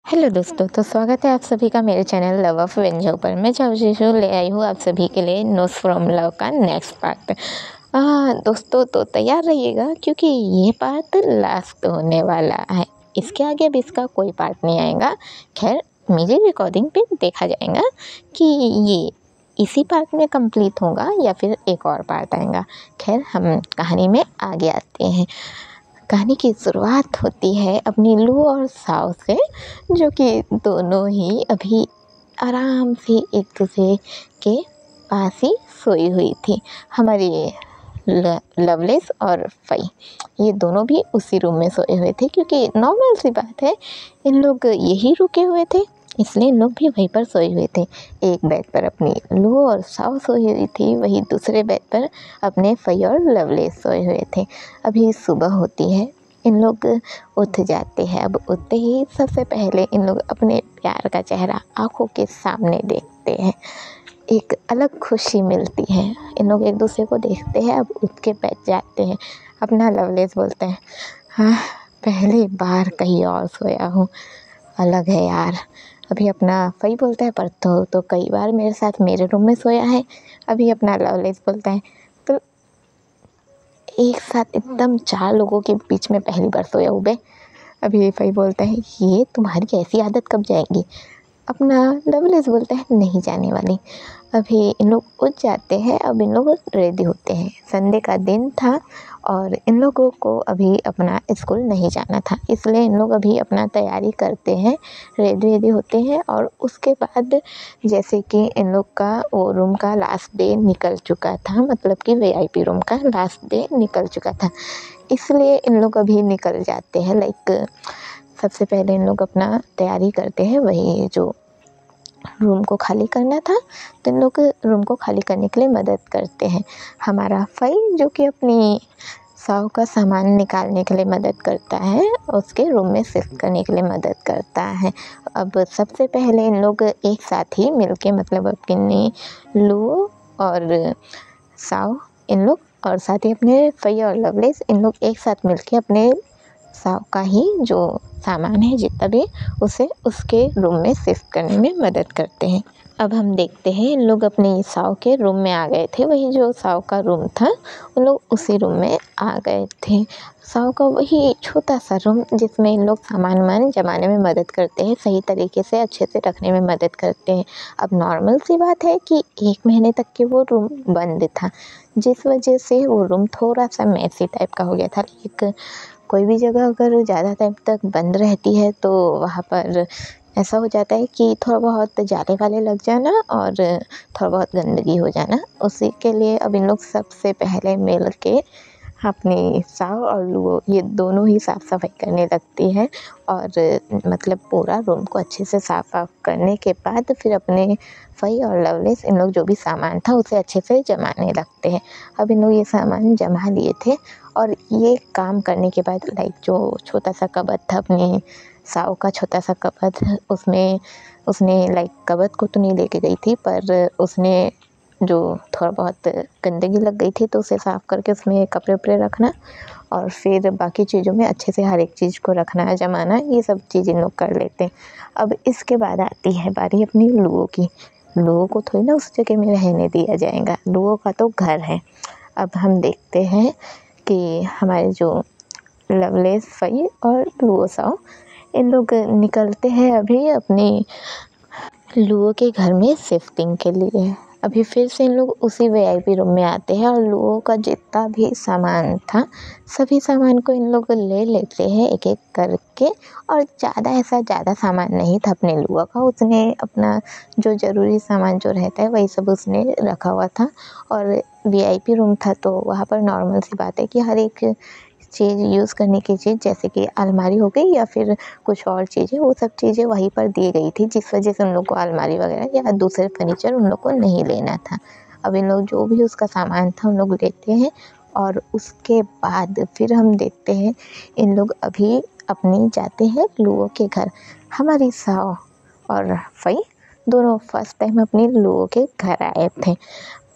Hello दोस्तों, तो स्वागत है आप सभी का मेरे चैनल लव ऑफ वेंजो पर। मैं चावशीशु ले आई हूँ आप सभी के लिए नोस फ्रॉम लव का नेक्स्ट पार्ट। दोस्तों तो तैयार रहिएगा क्योंकि ये पार्ट लास्ट होने वाला है। इसके आगे अब इसका कोई पार्ट नहीं आएगा। खैर मेरी रिकॉर्डिंग पे देखा जाएगा कि ये इसी पार्ट में कंप्लीट होगा या फिर एक और पार्ट आएगा। खैर हम कहानी में आगे आते हैं। कहानी की शुरुआत होती है अपनी लू और साओ से, जो कि दोनों ही अभी आराम से एक दूसरे के पास ही सोई हुई थी। हमारी लवलेस और फई ये दोनों भी उसी रूम में सोए हुए थे, क्योंकि नॉर्मल सी बात है, इन लोग यही रुके हुए थे इसलिए इन लोग भी वहीं पर सोए हुए थे। एक बेड पर अपनी लू और साओ सोई हुई थी, वहीं दूसरे बेड पर अपने फई और लवलेस सोए हुए थे। अभी सुबह होती है, इन लोग उठ जाते हैं। अब उठते ही सबसे पहले इन लोग अपने प्यार का चेहरा आंखों के सामने देखते हैं। एक अलग खुशी मिलती है। इन लोग एक दूसरे को देखते हैं, अब उठ के बैठ जाते हैं। अपना लवलेस बोलते हैं, हाँ पहली बार कहीं और सोया हूँ, अलग है यार। अभी अपना फई बोलता है, पर तो कई बार मेरे साथ मेरे रूम में सोया है। अभी अपना लवलेस बोलता है, तो एक साथ एकदम 4 लोगों के बीच में पहली बार सोया हूँ बे। अभी फई बोलता है, ये तुम्हारी ऐसी आदत कब जाएगी। अपना लवलेस बोलता है, नहीं जाने वाली। अभी इन लोग उठ जाते हैं। अब इन लोग रेडी होते हैं। संडे का दिन था और इन लोगों को अभी अपना स्कूल नहीं जाना था, इसलिए इन लोग अभी अपना तैयारी करते हैं, रेडी होते हैं। और उसके बाद जैसे कि इन लोग का वो रूम का लास्ट डे निकल चुका था, मतलब कि वीआईपी रूम का लास्ट डे निकल चुका था, इसलिए इन लोग अभी निकल जाते हैं। सबसे पहले इन लोग अपना तैयारी करते हैं, वही जो रूम को खाली करना था, तो इन लोग रूम को खाली करने के लिए मदद करते हैं। हमारा फई जो कि अपनी साओ का सामान निकालने के लिए मदद करता है, उसके रूम में शिफ्ट करने के लिए मदद करता है। अब सबसे पहले इन लोग एक साथ ही मिलके, मतलब अपनी लू और साओ इन लोग और साथ ही अपने फई और लवलेस इन लोग एक साथ मिलके अपने साओ का ही जो सामान है जितना भी, उसे उसके रूम में शिफ्ट करने में मदद करते हैं। अब हम देखते हैं इन लोग अपनी साओ के रूम में आ गए थे। वही जो साओ का रूम था, उन लोग उसी रूम में आ गए थे। साओ का वही छोटा सा रूम जिसमें इन लोग सामान वामान जमाने में मदद करते हैं, सही तरीके से अच्छे से रखने में मदद करते हैं। अब नॉर्मल सी बात है कि 1 महीने तक के वो रूम बंद था, जिस वजह से वो रूम थोड़ा सा मैसी टाइप का हो गया था। एक कोई भी जगह अगर ज़्यादा टाइम तक बंद रहती है तो वहाँ पर ऐसा हो जाता है कि थोड़ा बहुत जाले वाले लग जाना और थोड़ा बहुत गंदगी हो जाना। उसी के लिए अब इन लोग सबसे पहले मिल के अपनी साओ और लुओ ये दोनों ही साफ़ सफाई करने लगती है। और मतलब पूरा रूम को अच्छे से साफ़ करने के बाद फिर अपने फई और लवलेस इन लोग जो भी सामान था उसे अच्छे से जमाने लगते हैं। अब इन लोग ये सामान जमा लिए थे और ये काम करने के बाद जो छोटा सा कबर्ड था अपनी साओ का, छोटा सा कबर्ड, उसमें उसने कबर्ड को तो नहीं लेके गई थी, पर उसने जो थोड़ा बहुत गंदगी लग गई थी तो उसे साफ़ करके उसमें कपड़े उपड़े रखना और फिर बाकी चीज़ों में अच्छे से हर एक चीज़ को रखना जमाना, ये सब चीज़ इन लोग कर लेते हैं। अब इसके बाद आती है बारी अपनी लुओ की। लुओ को थोड़ी ना उस जगह में रहने दिया जाएगा, लुओ का तो घर है। अब हम देखते हैं कि हमारे जो लवलेस, फई और लुओ साओ इन लोग निकलते हैं अभी अपनी लुओ के घर में शिफ्टिंग के लिए। अभी फिर से इन लोग उसी वीआईपी रूम में आते हैं और लुओ का जितना भी सामान था सभी सामान को इन लोग ले लेते हैं एक एक करके। और ज़्यादा सामान नहीं था अपने लुओ का, उसने अपना जो ज़रूरी सामान जो रहता है वही सब उसने रखा हुआ था। और वीआईपी रूम था तो वहाँ पर नॉर्मल सी बात है कि हर एक चीज़ यूज़ करने की चीज़, जैसे कि अलमारी हो गई या फिर कुछ और चीज़ें, वो सब चीज़ें वहीं पर दी गई थी, जिस वजह से उन लोग को अलमारी वगैरह या दूसरे फर्नीचर उन लोग को नहीं लेना था। अब इन लोग जो भी उसका सामान था उन लोग लेते हैं और उसके बाद फिर हम देखते हैं इन लोग अभी अपनी जाते हैं लुओ के घर। हमारी साओ और फई दोनों फर्स्ट टाइम अपनी लुओ के घर आए थे।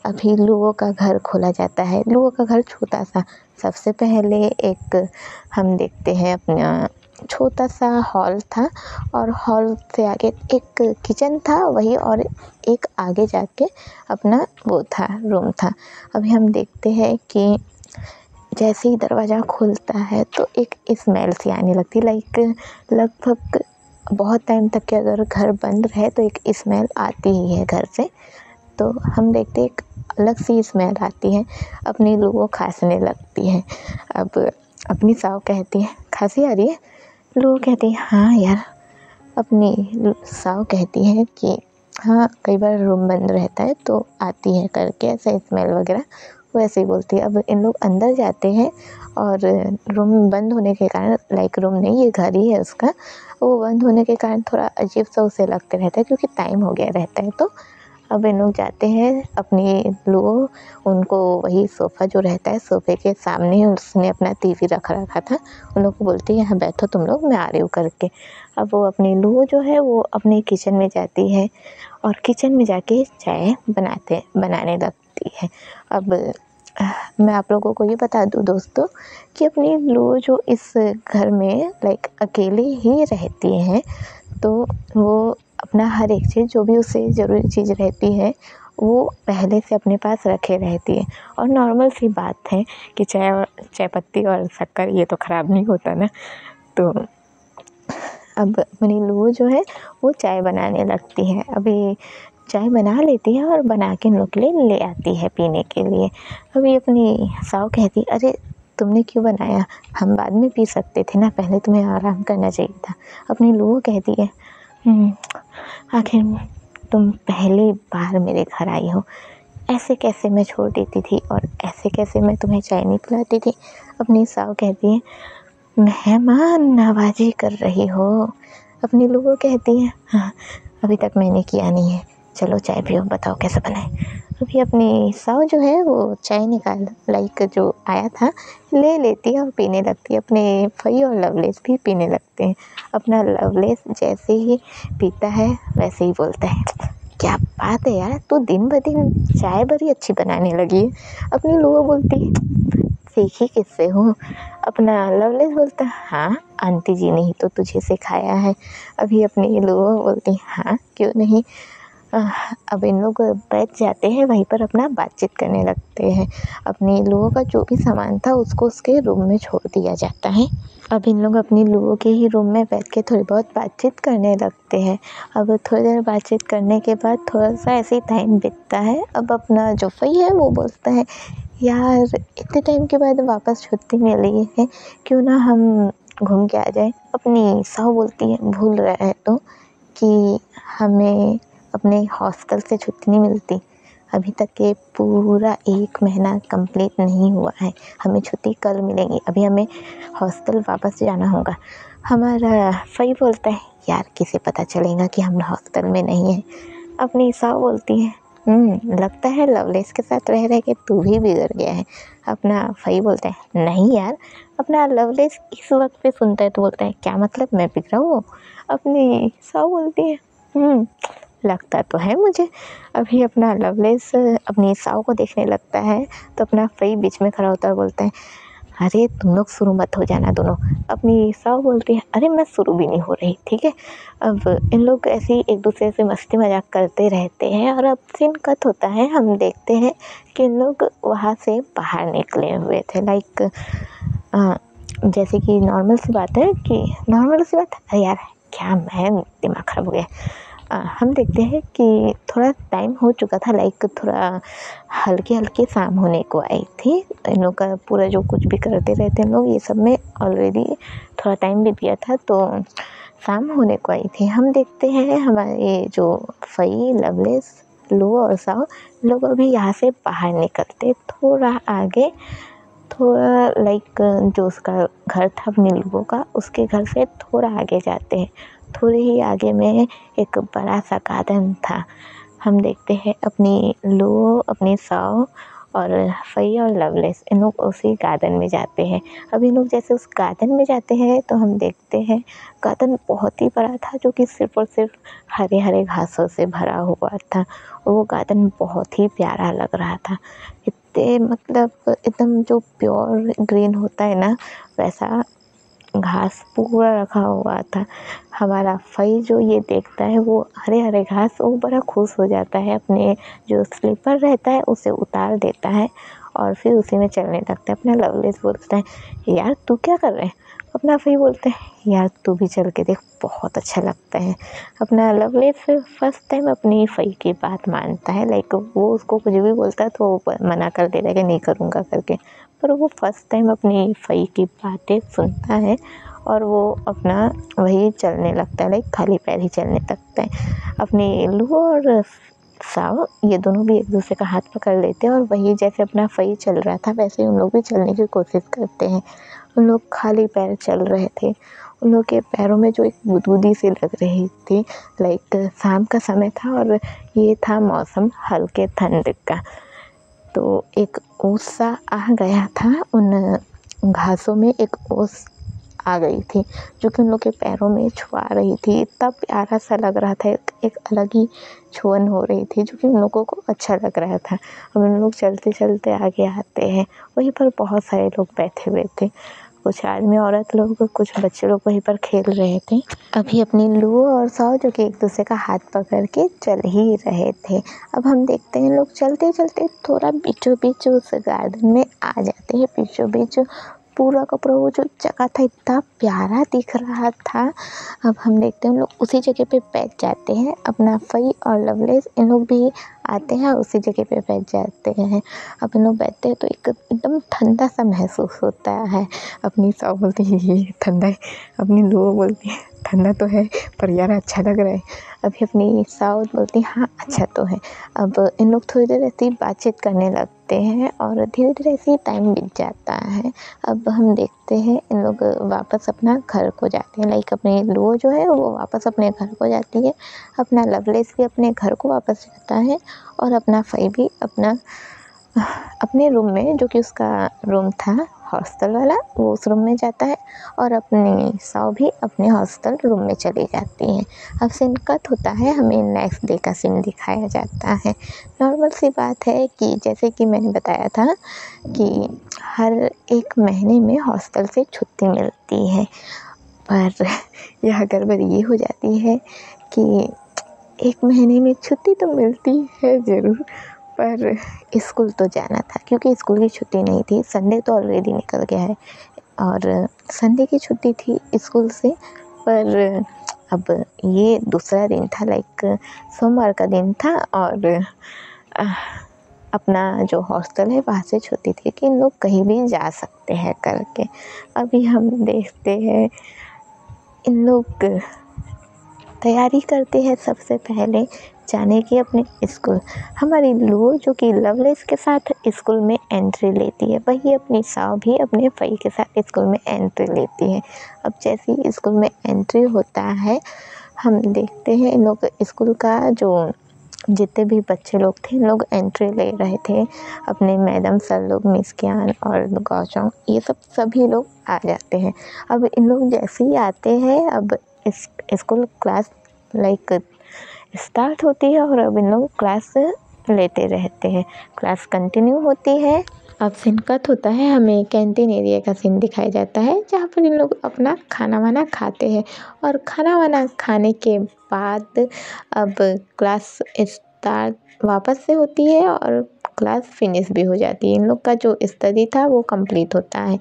अभी लुओ का घर खोला जाता है। लुओ का घर छोटा सा। सबसे पहले एक हम देखते हैं अपना छोटा सा हॉल था और हॉल से आगे एक किचन था वही, और एक आगे जाके अपना वो था, रूम था। अभी हम देखते हैं कि जैसे ही दरवाज़ा खुलता है तो एक स्मेल सी आने लगती, लाइक लगभग बहुत टाइम तक के अगर घर बंद रहे तो एक स्मेल आती ही है घर से। तो हम देखते एक अलग सी स्मेल आती है, अपनी लूओ खांसने लगती है। अब अपनी साव कहती है खांसी आ रही है, लूओ कहती है हाँ यार। अपनी साव कहती है कि हाँ कई बार रूम बंद रहता है तो आती है करके, ऐसा स्मेल वगैरह वो ऐसे ही बोलती है। अब इन लोग अंदर जाते हैं और रूम बंद होने के कारण, लाइक रूम नहीं ये घर ही है उसका, वो बंद होने के कारण थोड़ा अजीब सा उसे लगते रहता है क्योंकि टाइम हो गया रहता है। तो अब इन लोग जाते हैं अपनी लूओ, उनको वही सोफ़ा जो रहता है सोफ़े के सामने उसने अपना टीवी रखा था, उन लोग को बोलती है यहाँ बैठो तुम लोग, मैं आ रही हूँ करके। अब वो अपनी लूओ जो है वो अपने किचन में जाती है और किचन में जाके चाय बनाने लगती है। अब मैं आप लोगों को ये बता दूँ दोस्तों कि अपनी लूओ जो इस घर में लाइक अकेले ही रहती हैं, तो वो अपना हर एक चीज़ जो भी उसे ज़रूरी चीज़ रहती है वो पहले से अपने पास रखे रहती है। और नॉर्मल सी बात है कि चाय पत्ती और शक्कर ये तो ख़राब नहीं होता ना। तो अब अपनी लूओ जो है वो चाय बनाने लगती है। अभी चाय बना लेती है और बना के इन लोग के लिए ले आती है पीने के लिए। अभी अपनी साव कहती अरे तुमने क्यों बनाया, हम बाद में पी सकते थे ना, पहले तुम्हें आराम करना चाहिए था। अपनी लूओ कहती है आखिर तुम पहली बार मेरे घर आई हो, ऐसे कैसे मैं छोड़ देती थी और ऐसे कैसे मैं तुम्हें चाय नहीं पिलाती थी। अपनी साव कहती है मेहमान नवाजी कर रही हो। अपनी लूओ कहती है हाँ अभी तक मैंने किया नहीं है, चलो चाय पियो, बताओ कैसे बनाए। अभी अपनी साव जो है वो चाय निकाल लाइक जो आया था ले लेती है और पीने लगती है। अपने फई और लवलेस भी पीने लगते हैं। अपना लवलेस जैसे ही पीता है वैसे ही बोलता है क्या बात है यार, तू दिन ब दिन चाय बड़ी अच्छी बनाने लगी है। अपनी लूओ बोलती है सीखी किससे हो। अपना लवलेस बोलता हाँ आंटी जी ने ही तो तुझे सिखाया है। अभी अपनी लूओ बोलती हाँ क्यों नहीं। अब इन लोग बैठ जाते हैं वहीं पर अपना बातचीत करने लगते हैं। अपनी लूओ का जो भी सामान था उसको उसके रूम में छोड़ दिया जाता है। अब इन लोग अपनी लूओ के ही रूम में बैठ के थोड़ी बहुत बातचीत करने लगते हैं। अब थोड़ी देर बातचीत करने के बाद थोड़ा सा ऐसे ही टाइम बीतता है। अब अपना जो फई है वो बोलता है यार इतने टाइम के बाद वापस छुट्टी मिली है, क्यों ना हम घूम के आ जाए। अपनी साहू बोलती है भूल रहा है तो कि हमें अपने हॉस्टल से छुट्टी नहीं मिलती, अभी तक के पूरा 1 महीना कंप्लीट नहीं हुआ है, हमें छुट्टी कल मिलेगी, अभी हमें हॉस्टल वापस जाना होगा। हमारा फई बोलता है यार किसे पता चलेगा कि हम हॉस्टल में नहीं हैं। अपनी साहू बोलती है लगता है लवलेस के साथ रह रह के तू भी बिगड़ गया है। अपना फई बोलता है नहीं यार। अपना लवलेस इस वक्त पे सुनता है तो बोलता है क्या मतलब मैं बिगड़ा हूँ। अपनी साहू बोलती है लगता तो है मुझे। अभी अपना लवलेस अपनी साहू को देखने लगता है तो अपना फई बीच में खड़ा होता है और बोलता है अरे तुम लोग शुरू मत हो जाना दोनों। अपनी साहू बोलती है अरे मैं शुरू भी नहीं हो रही, ठीक है। अब इन लोग ऐसे ही एक दूसरे से मस्ती मजाक करते रहते हैं और अब सीन कट होता है। हम देखते हैं कि इन लोग वहाँ से बाहर निकले हुए थे, लाइक जैसे कि नॉर्मल सी बात है अरे यार क्या मैं दिमाग ख़राब हो गया। हम देखते हैं कि थोड़ा टाइम हो चुका था, लाइक थोड़ा हल्के शाम होने को आई थी। इन लोग का पूरा जो कुछ भी करते रहते हैं लोग ये सब में ऑलरेडी थोड़ा टाइम भी दिया था तो शाम होने को आई थी। हम देखते हैं हमारे जो फई लवलेस लूओ और साओ लोग अभी यहाँ से बाहर निकलते थोड़ा आगे, थोड़ा लाइक जो उसका घर था अपनी लूओ का उसके घर से थोड़ा आगे जाते हैं। थोड़े ही आगे में एक बड़ा सा गार्डन था। हम देखते हैं अपनी लूओ अपनी साओ और फई और लवलेस इन लोग उसी गार्डन में जाते हैं। अब इन लोग जैसे उस गार्डन में जाते हैं तो हम देखते हैं गार्डन बहुत ही बड़ा था जो कि सिर्फ़ और सिर्फ हरे हरे घासों से भरा हुआ था। वो गार्डन बहुत ही प्यारा लग रहा था, इतने मतलब एकदम जो प्योर ग्रीन होता है ना वैसा घास पूरा रखा हुआ था। हमारा फई जो ये देखता है वो हरे हरे घास, वो बड़ा खुश हो जाता है, अपने जो स्लीपर रहता है उसे उतार देता है और फिर उसी में चलने लगता है। अपना लवलेस बोलता है यार तू क्या कर रहे है। अपना फई बोलते हैं यार तू भी चल के देख, बहुत अच्छा लगता है। अपना लवलेस फर्स्ट टाइम अपनी फई की बात मानता है, लाइक वो उसको कुछ भी बोलता है तो वो मना कर देता है कि नहीं करूँगा करके, पर वो फर्स्ट टाइम अपनी फई की बातें सुनता है और वो अपना वही चलने लगता है, लाइक खाली पैर ही चलने लगता है। अपनी लू और साव ये दोनों भी एक दूसरे का हाथ पकड़ लेते हैं और वही जैसे अपना फई चल रहा था वैसे ही उन लोग भी चलने की कोशिश करते हैं। उन लोग खाली पैर चल रहे थे। उन लोग के पैरों में जो एक गुदगुदी सी लग रही थी, लाइक शाम का समय था और ये था मौसम हल्के ठंड का। तो एक ओस सा आ गया था, उन घासों में एक ओस आ गई थी जो कि उन लोग के पैरों में छुआ रही थी। इतना प्यारा सा लग रहा था, एक अलग ही छुअन हो रही थी जो कि उन लोगों को अच्छा लग रहा था। अब उन लोग चलते चलते आगे आते हैं, वहीं पर बहुत सारे लोग बैठे हुए थे, कुछ आदमी औरत लोग, कुछ बच्चे लोग वहीं पर खेल रहे थे। अभी अपनी लू और साव जो कि एक दूसरे का हाथ पकड़ के चल ही रहे थे। अब हम देखते हैं लोग चलते चलते थोड़ा बीचों बीच उस गार्डन में आ जाते हैं। बीचों बीच पूरा का पूरा वो जो जगह था इतना प्यारा दिख रहा था। अब हम देखते हैं लोग उसी जगह पे बैठ जाते हैं। अपना फई और लवलेस इन लोग भी आते हैं और उसी जगह पे बैठ जाते हैं। अब इन लोग बैठते हैं तो एकदम ठंडा सा महसूस होता है। अपनी साव बोलती है ये ठंडा है, अपनी लू बोलती है ठंडा तो है पर यार अच्छा लग रहा है। अभी अपनी साव बोलती है हाँ अच्छा तो है। अब इन लोग थोड़ी देर ऐसे ही बातचीत करने लगते हैं और धीरे धीरे ऐसे ही टाइम बीत जाता है। अब हम देखते हैं इन लोग वापस अपना घर को जाते हैं, लाइक अपने लू जो है वो वापस अपने घर को जाती है। अपना लवलेस भी अपने घर को वापस जाता है और अपना फई भी अपने रूम में, जो कि उसका रूम था हॉस्टल वाला, वो उस रूम में जाता है और अपनी साव भी अपने हॉस्टल रूम में चली जाती हैं। अब सीन कट होता है, हमें नेक्स्ट डे का सीन दिखाया जाता है। नॉर्मल सी बात है कि जैसे कि मैंने बताया था कि हर एक महीने में हॉस्टल से छुट्टी मिलती है, पर यह गड़बड़ ये हो जाती है कि एक महीने में छुट्टी तो मिलती है ज़रूर, पर स्कूल तो जाना था क्योंकि स्कूल की छुट्टी नहीं थी। संडे तो ऑलरेडी निकल गया है और संडे की छुट्टी थी स्कूल से, पर अब ये दूसरा दिन था, लाइक सोमवार का दिन था और अपना जो हॉस्टल है वहाँ से छुट्टी थी कि इन लोग कहीं भी जा सकते हैं करके। अभी हम देखते हैं इन लोग तैयारी करते हैं सबसे पहले जाने की अपने स्कूल। हमारी लू जो कि लवलेस के साथ स्कूल में एंट्री लेती है, वही अपनी साव भी अपने फई के साथ स्कूल में एंट्री लेती है। अब जैसे ही स्कूल में एंट्री होता है, हम देखते हैं इन लोग स्कूल का जो जितने भी बच्चे लोग थे इन लोग एंट्री ले रहे थे। अपने मैडम सर लोग, मिस ज्ञान और गौचोंग, ये सभी लोग आ जाते हैं। अब इन लोग जैसे ही आते हैं, अब स्कूल क्लास लाइक स्टार्ट होती है और अब इन लोग क्लास लेते रहते हैं। क्लास कंटिन्यू होती है। अब सीन कट होता है, हमें कैंटीन एरिया का सीन दिखाया जाता है जहाँ पर इन लोग अपना खाना वाना खाते हैं और खाना वाना खाने के बाद अब क्लास स्टार्ट वापस से होती है और क्लास फिनिश भी हो जाती है। इन लोग का जो स्टडी था वो कंप्लीट होता है।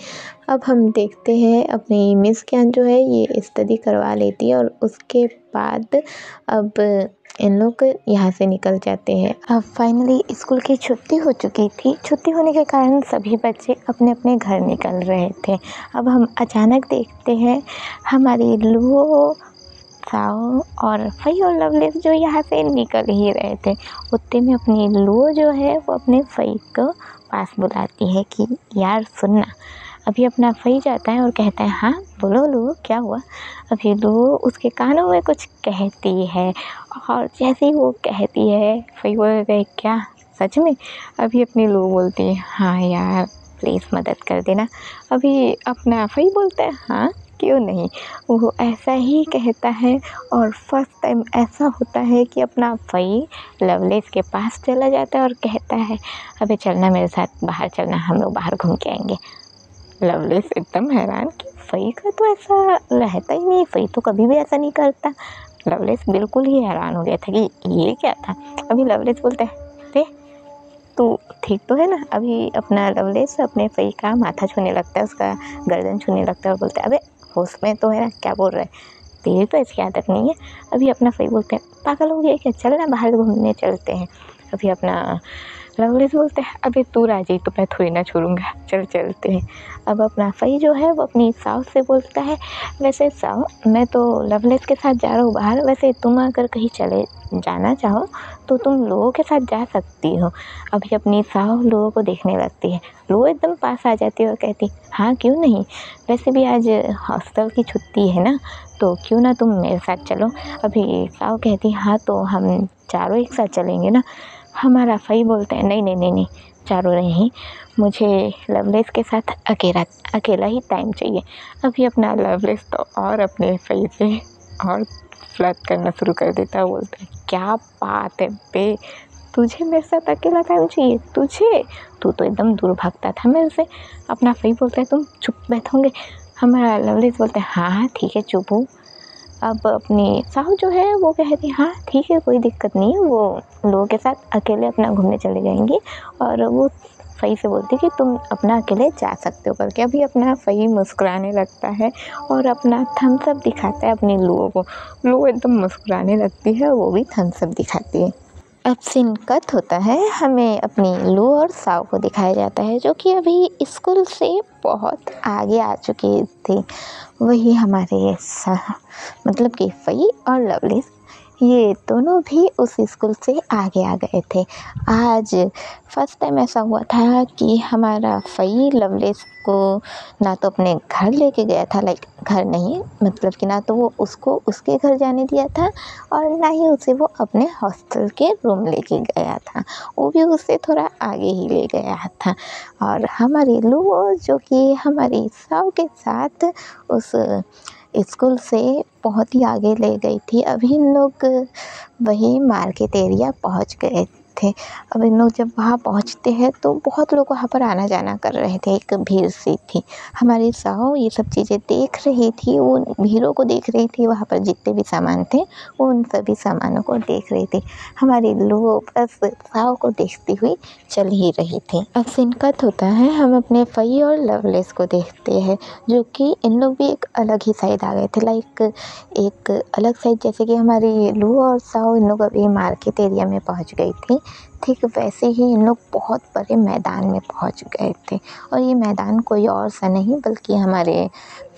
अब हम देखते हैं अपनी मिस ज्ञान जो है ये स्टडी करवा लेती है और उसके बाद अब इन लोग यहाँ से निकल जाते हैं। अब फाइनली स्कूल की छुट्टी हो चुकी थी। छुट्टी होने के कारण सभी बच्चे अपने अपने घर निकल रहे थे। अब हम अचानक देखते हैं हमारी लू, साव और फई और लवलेस जो यहाँ से निकल ही रहे थे। उतने में अपनी लू जो है वो अपने फई को पास बुलाती है कि यार सुनना। अभी अपना फई जाता है और कहता है हाँ बोलो लू क्या हुआ। अभी लू उसके कानों में कुछ कहती है और जैसे ही वो कहती है फई बोलते हैं क्या सच में। अभी अपनी लू बोलती है हाँ यार प्लीज़ मदद कर देना। अभी अपना फई बोलता है हाँ क्यों नहीं। वो ऐसा ही कहता है और फर्स्ट टाइम ऐसा होता है कि अपना फई लवलेस के पास चला जाता है और कहता है अबे चलना मेरे साथ बाहर, चलना हम लोग बाहर घूम के आएंगे। लवलेस एकदम हैरान कि फ़ई का तो ऐसा रहता ही नहीं, फ़ई तो कभी भी ऐसा नहीं करता। लवलेस बिल्कुल ही हैरान हो गया था कि ये क्या था। अभी लवलेस बोलता है, अरे तू ठीक तो है ना। अभी अपना लवलेस अपने फ़ई का माथा छूने लगता है, उसका गर्दन छूने लगता है और बोलता है, अबे होश में तो है ना, क्या बोल रहा है, तेरी तो ऐसी आदत नहीं है। अभी अपना फ़ई बोलते हैं, पागल हो गया क्या, चल ना बाहर घूमने चलते हैं। अभी अपना लवलेस बोलते हैं, अबे तू राजी तो मैं थोड़ी ना छोड़ूंगा, चल चलते हैं। अब अपना फ़ई जो है वो अपनी सास से बोलता है, वैसे साव मैं तो लवलेस के साथ जा रहा हूँ बाहर, वैसे तुम अगर कहीं चले जाना चाहो तो तुम लोगों के साथ जा सकती हो। अभी अपनी साव लोगों को देखने लगती है, लोग एकदम पास आ जाती है और कहती, हाँ क्यों नहीं, वैसे भी आज हॉस्टल की छुट्टी है ना, तो क्यों ना तुम मेरे साथ चलो। अभी साव कहती, हाँ तो हम चारों एक साथ चलेंगे ना। हमारा फ़ई बोलता है, नहीं नहीं नहीं नहीं, चारों नहीं, मुझे लवलेस के साथ अकेला ही टाइम चाहिए। अभी अपना लवलेस तो और अपने फ़ई से और फ्लर्ट करना शुरू कर देता है। बोलता है, क्या बात है बे, तुझे मेरे साथ अकेला टाइम चाहिए, तुझे, तू तो एकदम दूर भागता था मेरे से। अपना फ़ई बोलता है, तुम चुप बैठोगे। हमारा लवलेस बोलता है, हाँ हाँ ठीक है, चुप हूँ। अब अपनी साहू जो है वो कहती, हाँ ठीक है, कोई दिक्कत नहीं है, वो लोगों के साथ अकेले अपना घूमने चले जाएंगी। और वो फ़ई से बोलती कि तुम अपना अकेले जा सकते हो करके। अभी अपना फ़ई मुस्कुराने लगता है और अपना थम्स अप दिखाता है अपने लुओ को। लुओ एकदम मुस्कुराने लगती है, वो भी थम्स अप दिखाती है। अब सीन कट होता है, हमें अपनी लू और साव को दिखाया जाता है जो कि अभी स्कूल से बहुत आगे आ चुके थे। वही हमारे मतलब कि फ़ई और लवलेस, ये दोनों भी उस स्कूल से आगे आ गए थे। आज फर्स्ट टाइम ऐसा हुआ था कि हमारा फ़ई लवलेस को ना तो अपने घर लेके गया था, लाइक घर नहीं, मतलब कि ना तो वो उसको उसके घर जाने दिया था और ना ही उसे वो अपने हॉस्टल के रूम लेके गया था, वो भी उससे थोड़ा आगे ही ले गया था। और हमारी लू जो कि हमारी साव के साथ उस स्कूल से बहुत ही आगे ले गई थी। अभी इन लोग वही मार्केट एरिया पहुंच गए थे। अब इन लोग जब वहाँ पहुँचते हैं तो बहुत लोग वहाँ पर आना जाना कर रहे थे, एक भीड़ सी थी। हमारी साहू ये सब चीज़ें देख रही थी, वो भीड़ों को देख रही थी, वहाँ पर जितने भी सामान थे वो उन सभी सामानों को देख रही थी। हमारी लोग बस साहू को देखती हुई चल ही रही थी। अब सीन कट होता है, हम अपने फ़ई और लवलेस को देखते हैं जो कि इन लोग भी एक अलग ही साइड आ गए थे, लाइक एक अलग साइड, जैसे कि हमारी लू और साहू इन लोग अभी मार्केट एरिया में पहुंच गई थी, ठीक वैसे ही इन लोग बहुत बड़े मैदान में पहुंच गए थे। और ये मैदान कोई और सा नहीं बल्कि हमारे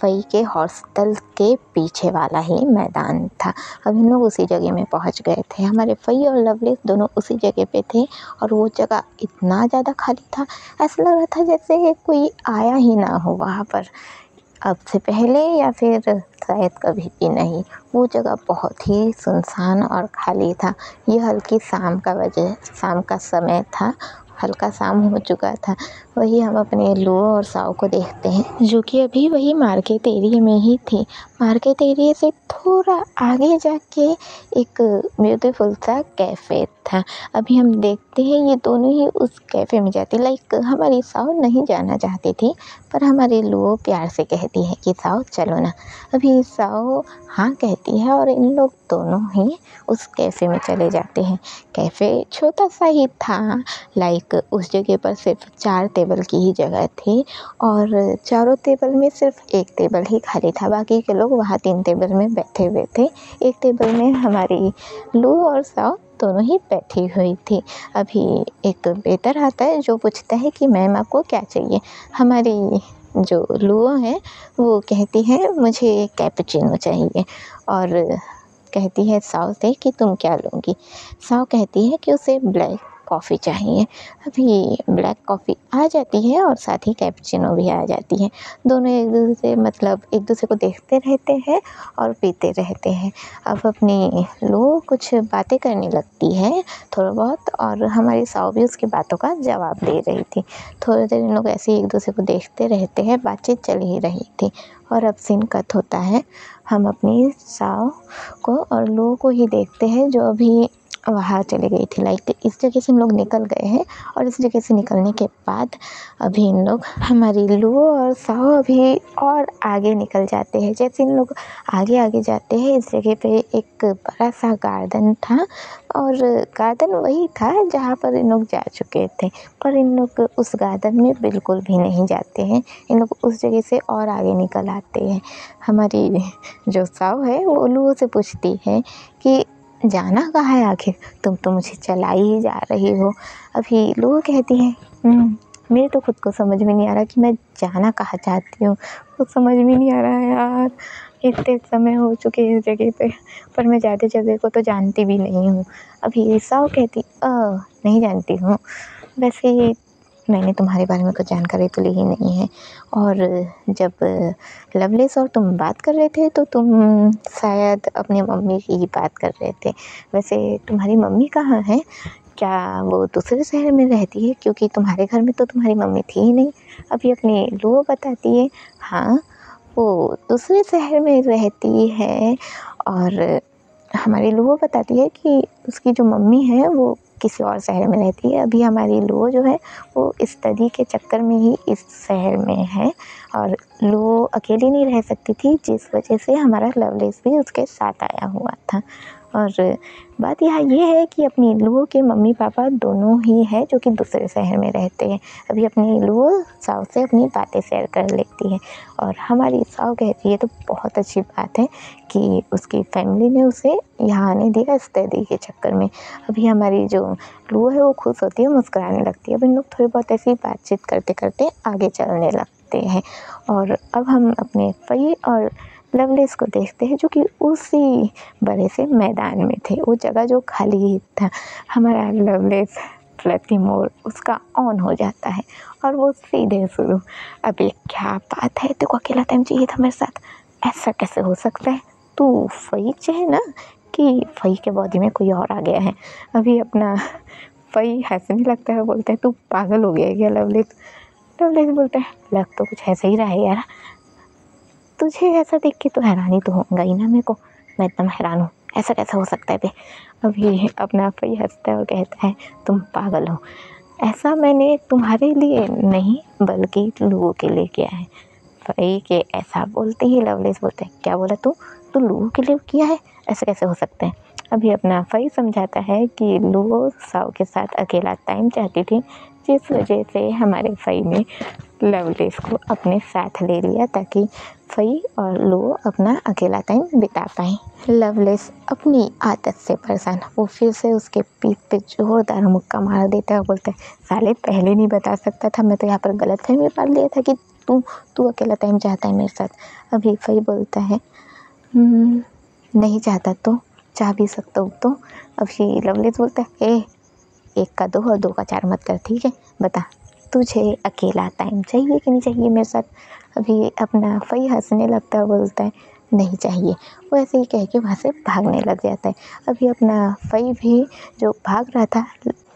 फ़ई के हॉस्टल के पीछे वाला ही मैदान था। अब इन लोग उसी जगह में पहुंच गए थे। हमारे फ़ई और लवलेस दोनों उसी जगह पे थे और वो जगह इतना ज़्यादा खाली था, ऐसा लग रहा था जैसे कोई आया ही ना हो वहाँ पर, अब से पहले या फिर शायद कभी भी नहीं। वो जगह बहुत ही सुनसान और खाली था। ये हल्की शाम का समय था, हल्का शाम हो चुका था। वही हम अपने लू और साव को देखते हैं जो कि अभी वही मार्केट एरिया में ही थी। मार्केट एरिया से थोड़ा आगे जाके एक ब्यूटीफुल सा कैफ़े था। अभी हम देखते हैं ये दोनों ही उस कैफ़े में जाती, लाइक हमारी साव नहीं जाना चाहती थी पर हमारी लू प्यार से कहती है कि साव चलो ना। अभी साव हाँ कहती है और इन लोग दोनों ही उस कैफ़े में चले जाते हैं। कैफ़े छोटा सा ही था, लाइक उस जगह पर सिर्फ 4 टेबल की ही जगह थी और चारों टेबल में सिर्फ एक टेबल ही खाली था, बाकी के लोग वहाँ 3 टेबल में बैठे हुए थे। एक टेबल में हमारी लू और साव दोनों ही बैठी हुई थी। अभी एक वेटर आता है जो पूछता है कि मैम आपको क्या चाहिए। हमारी जो लुओ है वो कहती है मुझे कैपुचिनो चाहिए और कहती है साव से कि तुम क्या लोगी। साव कहती है कि उसे ब्लैक कॉफ़ी चाहिए। अभी ब्लैक कॉफ़ी आ जाती है और साथ ही कैपुचिनो भी आ जाती है। दोनों एक दूसरे को देखते रहते हैं और पीते रहते हैं। अब अपनी लू कुछ बातें करने लगती है थोड़ा बहुत और हमारी साव भी उसकी बातों का जवाब दे रही थी। थोड़ी देर इन लोग ऐसे ही एक दूसरे को देखते रहते हैं, बातचीत चल ही रही थी। और अब सीन कट होता है, हम अपनी साव को और लू को ही देखते हैं जो अभी वहाँ चली गई थी। लाइक इस जगह से हम लोग निकल गए हैं और इस जगह से निकलने के बाद अभी इन लोग हमारी लुओ और साओ अभी और आगे निकल जाते हैं। जैसे इन लोग आगे आगे जाते हैं, इस जगह पे एक बड़ा सा गार्डन था और गार्डन वही था जहाँ पर इन लोग जा चुके थे, पर इन लोग उस गार्डन में बिल्कुल भी नहीं जाते हैं। इन लोग उस जगह से और आगे निकल आते हैं। हमारी जो साओ है वो लुओ से पूछती है कि जाना कहाँ है आखिर, तुम तो मुझे चलाई ही जा रही हो। अभी लुओ कहती है मेरे तो खुद को समझ में नहीं आ रहा कि मैं जाना कहाँ चाहती हूँ, कुछ समझ में नहीं आ रहा है यार। इतने समय हो चुके हैं इस जगह पे, पर मैं ज़्यादा जगह को तो जानती भी नहीं हूँ। अभी साओ कहती नहीं जानती हूँ, वैसे मैंने तुम्हारे बारे में कुछ जानकारी तो ली ही नहीं है। और जब लवलेस और तुम बात कर रहे थे तो तुम शायद अपनी मम्मी की ही बात कर रहे थे। वैसे तुम्हारी मम्मी कहाँ है? क्या वो दूसरे शहर में रहती है? क्योंकि तुम्हारे घर में तो तुम्हारी मम्मी थी ही नहीं। अभी अपनी लुओ बताती है हाँ, वो दूसरे शहर में रहती है। और हमारी लुओ बताती है कि उसकी जो मम्मी है वो किसी और शहर में रहती है। अभी हमारी लुओ जो है वो स्टडी के चक्कर में ही इस शहर में है और लुओ अकेली नहीं रह सकती थी, जिस वजह से हमारा लवलेस भी उसके साथ आया हुआ था। और बात यहाँ ये है कि अपनी लुओ के मम्मी पापा दोनों ही है जो कि दूसरे शहर में रहते हैं। अभी अपनी लुओ साओ से अपनी बातें शेयर कर लेती है और हमारी साओ कहती है तो बहुत अच्छी बात है कि उसकी फैमिली ने उसे यहाँ आने दिया स्टडी के चक्कर में। अभी हमारी जो लुओ है वो खुश होती है, मुस्कुराने लगती है। अब इन लोग थोड़ी बहुत ऐसी बातचीत करते करते आगे चलने लगते हैं और अब हम अपने फई और लवलेस को देखते हैं जो कि उसी बड़े से मैदान में थे। वो जगह जो खाली ही था, हमारा लवलेस प्रति मोड़ उसका ऑन हो जाता है और वो सीधे शुरू। अभी क्या बात है, तेरे को अकेला टाइम चाहिए था मेरे साथ, ऐसा कैसे हो सकता है? तू फई है ना कि फई के बॉडी में कोई और आ गया है? अभी अपना फई हंसने लगता है, बोलता है तू पागल हो गया है क्या लवलेस? लवलेस बोलता है लग तो कुछ ऐसा ही रहा है यार, तुझे ऐसा देख के तो हैरानी तो होगा ही ना मेरे को, मैं एकदम हैरान हूँ, ऐसा कैसा हो सकता है बे? अभी अपना फई हंसता है और कहता है तुम पागल हो, ऐसा मैंने तुम्हारे लिए नहीं बल्कि लुओ के लिए किया है। फई के ऐसा बोलते ही लवलेस बोलता है क्या बोला तू लुओ के लिए किया है, ऐसा कैसे हो सकता है? अभी अपना फई समझाता है कि लुओ साओ के साथ अकेला टाइम चाहती थी, जिस वजह से हमारे फई ने लवलेस को अपने साथ ले लिया ताकि फई और लुओ अपना अकेला टाइम बिता पाएँ। लवलेस अपनी आदत से परेशान वो फिर से उसके पीठ पे जोरदार मुक्का मार देता है और बोलता है साले पहले नहीं बता सकता था, मैं तो यहाँ पर गलतफहमी पाल लिया था कि तू अकेला टाइम चाहता है मेरे साथ। अभी फई बोलता है नहीं चाहता तो चाह भी सकता हूँ तो। अभी लवलेस बोलता है एक का दो और दो का चार मत कर, ठीक है? बता तुझे अकेला टाइम चाहिए कि नहीं चाहिए मेरे साथ? अभी अपना फई हंसने लगता है, बोलता है नहीं चाहिए। वो ऐसे ही कह के वहाँ से भागने लग जाता है। अभी अपना फई भी जो भाग रहा था,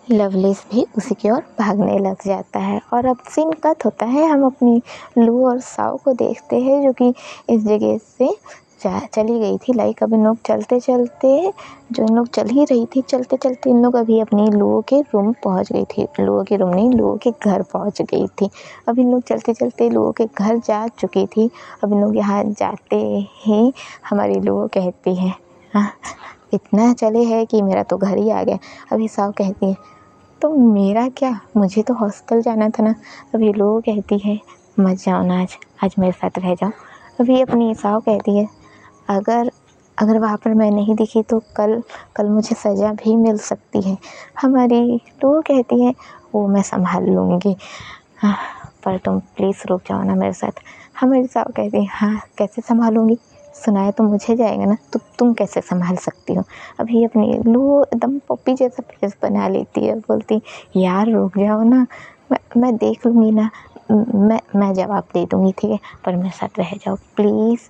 लवलेस भी उसी की ओर भागने लग जाता है। और अब सीन कट होता है, हम अपनी लुओ और साओ को देखते हैं जो कि इस जगह से चली गई थी। लाइक अब इन लोग चलते चलते जो इन लोग चल ही रही थी, चलते चलते इन लोग अभी अपनी लुओ के रूम पहुंच गई थी। लुओ के रूम नहीं, लुओ के घर पहुंच गई थी। अब इन लोग चलते चलते लुओ के घर जा चुकी थी। अब इन लोग यहाँ जाते ही हमारी लुओ कहती है हाँ इतना चले है कि मेरा तो घर ही आ गया। अभी साओ कहती है तो मेरा क्या, मुझे तो हॉस्टल जाना था ना। अभी लुओ कहती है मत जाओ ना, आज मेरे साथ रह जाओ। अभी अपनी साओ कहती है अगर वहाँ पर मैं नहीं दिखी तो कल मुझे सज़ा भी मिल सकती है। हमारी लुओ कहती है वो मैं संभाल लूँगी, हाँ पर तुम प्लीज़ रुक जाओ ना मेरे साथ। हमारी साओ कहती है हाँ कैसे संभालूँगी, सुनाया तो मुझे जाएगा ना, तो तुम कैसे संभाल सकती हो? अभी अपनी लुओ एकदम पप्पी जैसा फेस बना लेती है, बोलती यार रुक जाओ ना, मैं देख लूँगी ना, मैं जवाब दे दूँगी, ठीक है, पर मेरे साथ रह जाओ प्लीज़।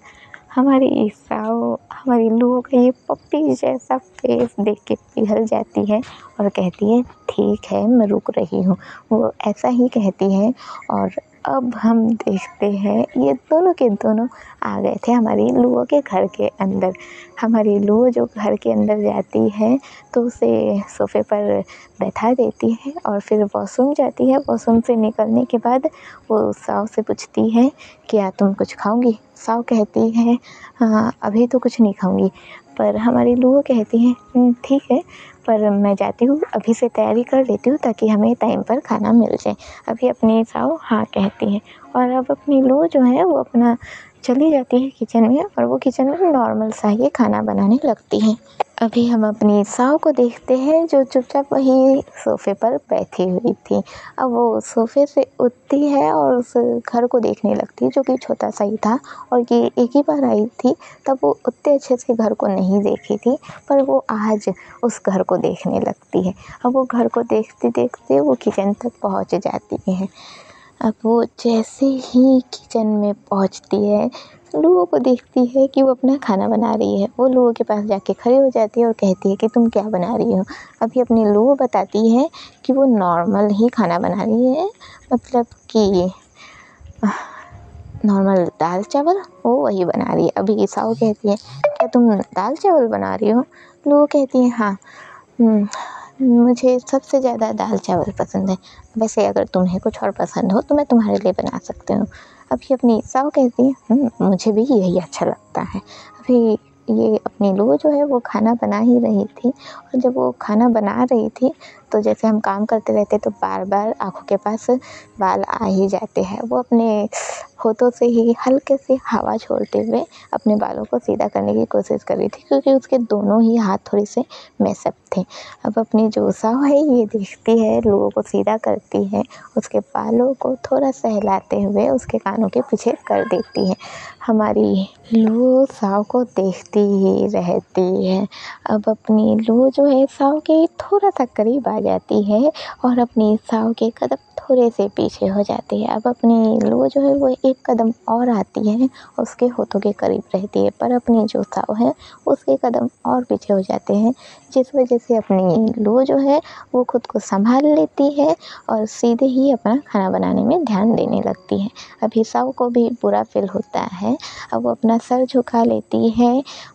हमारी साओ हमारी लुओ का ये पप्पी जैसा फेस देख के पिघल जाती है और कहती है ठीक है मैं रुक रही हूँ। वो ऐसा ही कहती है और अब हम देखते हैं ये दोनों के दोनों आ गए थे हमारी लूओ के घर के अंदर। हमारी लूओ जो घर के अंदर जाती है तो उसे सोफ़े पर बैठा देती है और फिर वॉशरूम जाती है। वॉशरूम से निकलने के बाद वो साव से पूछती है, क्या तुम कुछ खाओगी? साव कहती है, हाँ अभी तो कुछ नहीं खाऊंगी। पर हमारी लूओ कहती है, ठीक है, पर मैं जाती हूँ, अभी से तैयारी कर लेती हूँ ताकि हमें टाइम पर खाना मिल जाए। अभी अपनी साव हाँ कहती है और अब अपनी लूओ जो है वो अपना चली जाती है किचन में और वो किचन में नॉर्मल सा ही खाना बनाने लगती है। अभी हम अपनी साव को देखते हैं जो चुपचाप वही सोफ़े पर बैठी हुई थी। अब वो सोफ़े से उठती है और उस घर को देखने लगती है जो कि छोटा सा ही था और ये एक ही बार आई थी। तब वो उतने अच्छे से घर को नहीं देखी थी, पर वो आज उस घर को देखने लगती है। अब वो घर को देखते देखते वो किचन तक पहुंच जाती है। अब वो जैसे ही किचन में पहुंचती है, लूओ को देखती है कि वो अपना खाना बना रही है। वो लूओ के पास जाके खड़ी हो जाती है और कहती है कि तुम क्या बना रही हो? अभी अपनी लूओ बताती है कि वो नॉर्मल ही खाना बना रही है, मतलब कि नॉर्मल दाल चावल वो वही बना रही है। अभी साहू कहती है, क्या तुम दाल चावल बना रही हो? लूओ कहती है, हाँ मुझे सबसे ज़्यादा दाल चावल पसंद है। वैसे अगर तुम्हें कुछ और पसंद हो तो मैं तुम्हारे लिए बना सकती हूँ। अभी अपनी साहू कहती है, मुझे भी यही अच्छा लगता है। अभी ये अपनी लूओ जो है वो खाना बना ही रही थी और जब वो खाना बना रही थी तो जैसे हम काम करते रहते तो बार बार आँखों के पास बाल आ ही जाते हैं। वो अपने होठों से ही हल्के से हवा छोड़ते हुए अपने बालों को सीधा करने की कोशिश कर रही थी क्योंकि उसके दोनों ही हाथ थोड़े से मैसअप थे। अब अपनी जो साव है ये देखती है, लूओ को सीधा करती है, उसके बालों को थोड़ा सहलाते हुए उसके कानों के पीछे कर देती है। हमारी लूओ साव को देखती ही रहती है। अब अपनी लूओ जो है साव के थोड़ा सा करीब आ जाती है और अपनी साव के कदम थोड़े से पीछे हो जाती है। अब अपनी लूओ जो है वो एक कदम और आती है, उसके होठों के करीब रहती है, पर अपनी जो साव है उसके कदम और पीछे हो जाते हैं, जिस वजह से अपनी लूओ जो है वो खुद को संभाल लेती है और सीधे ही अपना खाना बनाने में ध्यान देने लगती है। अभी साव को भी बुरा फील होता है। अब वो अपना सर झुका लेती है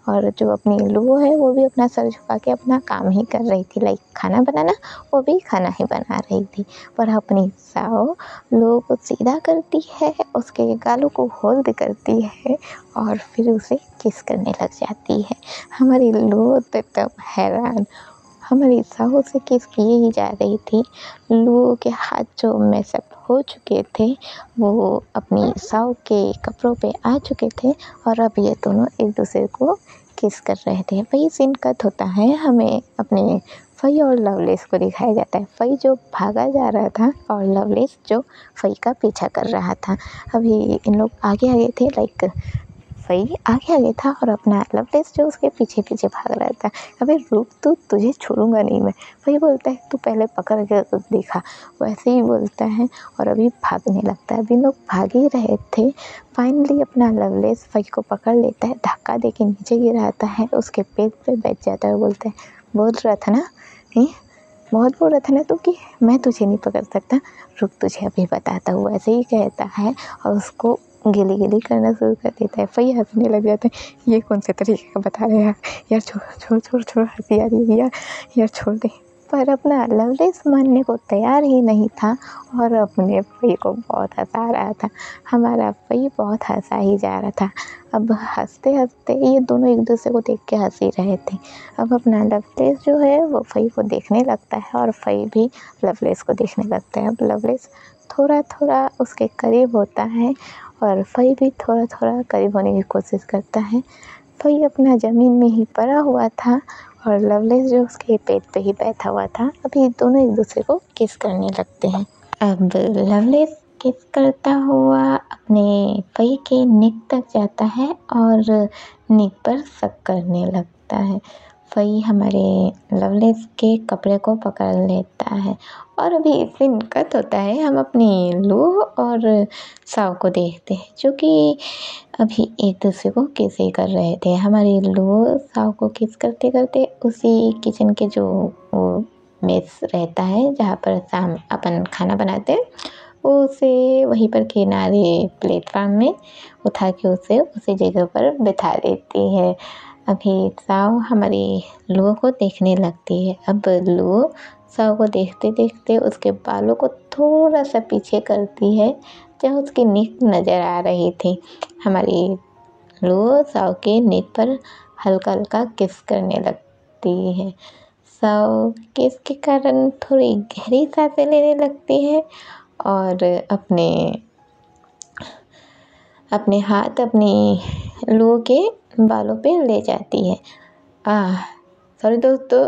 और जो अपनी लूओ है वो भी अपना सर झुका के अपना काम ही कर रही थी, लाइक खाना बनाना, वो भी खाना ही बना रही थी। पर अपनी साव लूओ को सीधा करती है, उसके गालों को होल्ड करती है और फिर उसे किस करने लग जाती है। हमारी लूओ तो एकदम हैरान, हमारी साहू से किस किए ही जा रही थी। लूओ के हाथ जो मैसअप हो चुके थे वो अपनी साहू के कपड़ों पे आ चुके थे और अब ये दोनों एक दूसरे को किस कर रहे थे। वही सीन कट होता है, हमें अपने फ़ई और लवलेस को दिखाया जाता है। फ़ई जो भागा जा रहा था और लवलेस जो फ़ई का पीछा कर रहा था। अभी इन लोग आगे आगे थे, लाइक फ़ई आगे आगे था और अपना लवलेस जो उसके पीछे पीछे भाग रहा था। अबे रुक, तू तुझे छोड़ूंगा नहीं मैं। फ़ई बोलता है, तू पहले पकड़ के तो देखा, वैसे ही बोलता है और अभी भागने लगता है। अभी लोग भाग ही रहे थे, फाइनली अपना लवलेस फ़ई को पकड़ लेता है, धक्का दे के नीचे गिराता है, उसके पेट पे बैठ जाता है और बोलता है, बोल रहा था ना, बहुत बोल रहा था ना तू कि मैं तुझे नहीं पकड़ सकता, रुक तुझे अभी बताता हूँ। ऐसे ही कहता है और उसको गिली गिली करना शुरू कर देता है। फ़ई हंसने लग जाता है, ये कौन से तरीके का बता रहे हैं यार, छोड़ छोड़ छोड़ छोड़, हंसी आ रही है यार, यार छोड़ दे। पर अपना लवलेस मानने को तैयार ही नहीं था और अपने फ़ई को बहुत हंसा रहा था। हमारा फ़ई बहुत हंसा ही जा रहा था। अब हंसते हंसते ये दोनों एक दूसरे को देख के हंस ही रहे थे। अब अपना लवलेस जो है वो फ़ई को देखने लगता है और फ़ई भी लवलेस को देखने लगता है। अब लवलेस थोड़ा थोड़ा उसके करीब होता है और फ़ई भी थोड़ा थोड़ा करीब होने की कोशिश करता है। फ़ई अपना ज़मीन में ही पड़ा हुआ था और लवलेस जो उसके पेट पे ही बैठा हुआ था। अभी दोनों एक दूसरे को किस करने लगते हैं। अब लवलेस किस करता हुआ अपने फ़ई के नेक तक जाता है और नेक पर शक करने लगता है। फ़ई हमारे लवलेस के कपड़े को पकड़ लेता है और अभी सीन कट होता है, हम अपनी लूओ और साव को देखते हैं जो कि अभी एक दूसरे को किस ही कर रहे थे। हमारी लूओ साव को किस करते करते उसी किचन के जो वो मेस रहता है जहाँ पर शाम अपन खाना बनाते हैं वो उसे वहीं पर किनारे प्लेटफार्म में उठा के उसे उसी जगह पर बिठा देती है। अभी साव हमारी लुओ को देखने लगती है। अब लुओ साव को देखते देखते उसके बालों को थोड़ा सा पीछे करती है, जहाँ उसकी नीक नज़र आ रही थी। हमारी लुओ साव के नीक पर हल्का हल्का किस करने लगती है। साव किस के कारण थोड़ी गहरी सांसें लेने लगती है और अपने अपने हाथ अपनी लुओ के बालों पे ले जाती है। सॉरी दोस्तों,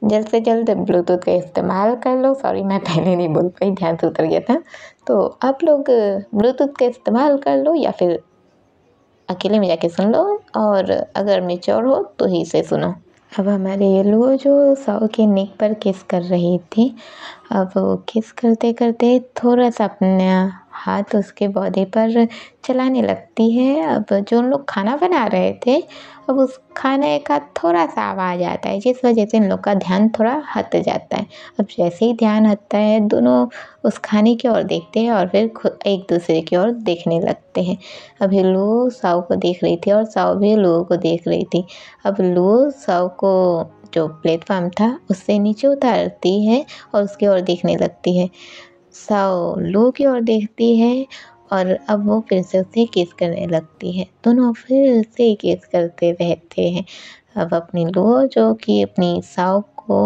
जल्द से जल्द ब्लूटूथ का इस्तेमाल कर लो। सॉरी, मैं पहले नहीं बोल पाई, ध्यान से उतर गया था। तो आप लोग ब्लूटूथ का इस्तेमाल कर लो या फिर अकेले में जाके सुन लो, और अगर मैच्योर हो तो ही से सुनो। अब हमारे लुओ जो साव के नेक पर किस कर रही थी, अब वो किस करते करते थोड़ा सा अपना हाथ उसके बॉडी पर चलाने लगती है। अब जो उन लोग खाना बना रहे थे, अब उस खाने का थोड़ा सा आवाज़ आता है, जिस वजह से इन लोग का ध्यान थोड़ा हट जाता है। अब जैसे ही ध्यान हटता है, दोनों उस खाने की ओर देखते हैं और फिर खुद एक दूसरे की ओर देखने लगते हैं। अभी लुओ साव को देख रही थी और साव भी लुओ को देख रही थी। अब लुओ साव को जो प्लेटफॉर्म था उससे नीचे उतारती है और उसकी ओर देखने लगती है। साव लुओ की ओर देखती है और अब वो फिर से उसे किस करने लगती है। दोनों फिर से किस करते रहते हैं। अब अपनी लुओ जो कि अपनी साव को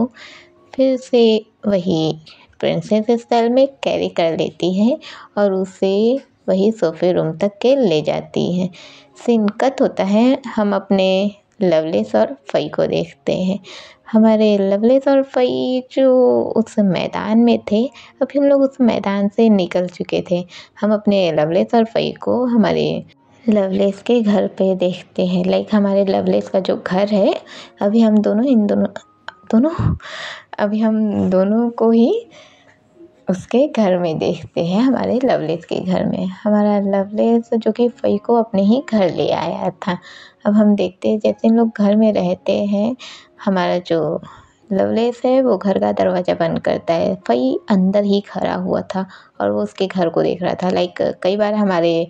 फिर से वही प्रिंसेस स्टाइल में कैरी कर लेती है और उसे वही सोफे रूम तक के ले जाती है। सीन कट होता है, हम अपने लवलेस और फई को देखते हैं। हमारे लवलेस और फई जो उस मैदान में थे, अभी हम लोग उस मैदान से निकल चुके थे। हम अपने लवलेस और फई को हमारे लवलेस के घर पे देखते हैं। लाइक हमारे लवलेस का जो घर है, अभी हम दोनों अभी हम दोनों को ही उसके घर में देखते हैं, हमारे लवलेस के घर में। हमारा लवलेस जो कि फई को अपने ही घर ले आया था। अब हम देखते हैं जैसे इन लोग घर में रहते हैं, हमारा जो लवलेस है वो घर का दरवाज़ा बंद करता है। फई अंदर ही खड़ा हुआ था और वो उसके घर को देख रहा था। लाइक कई बार हमारे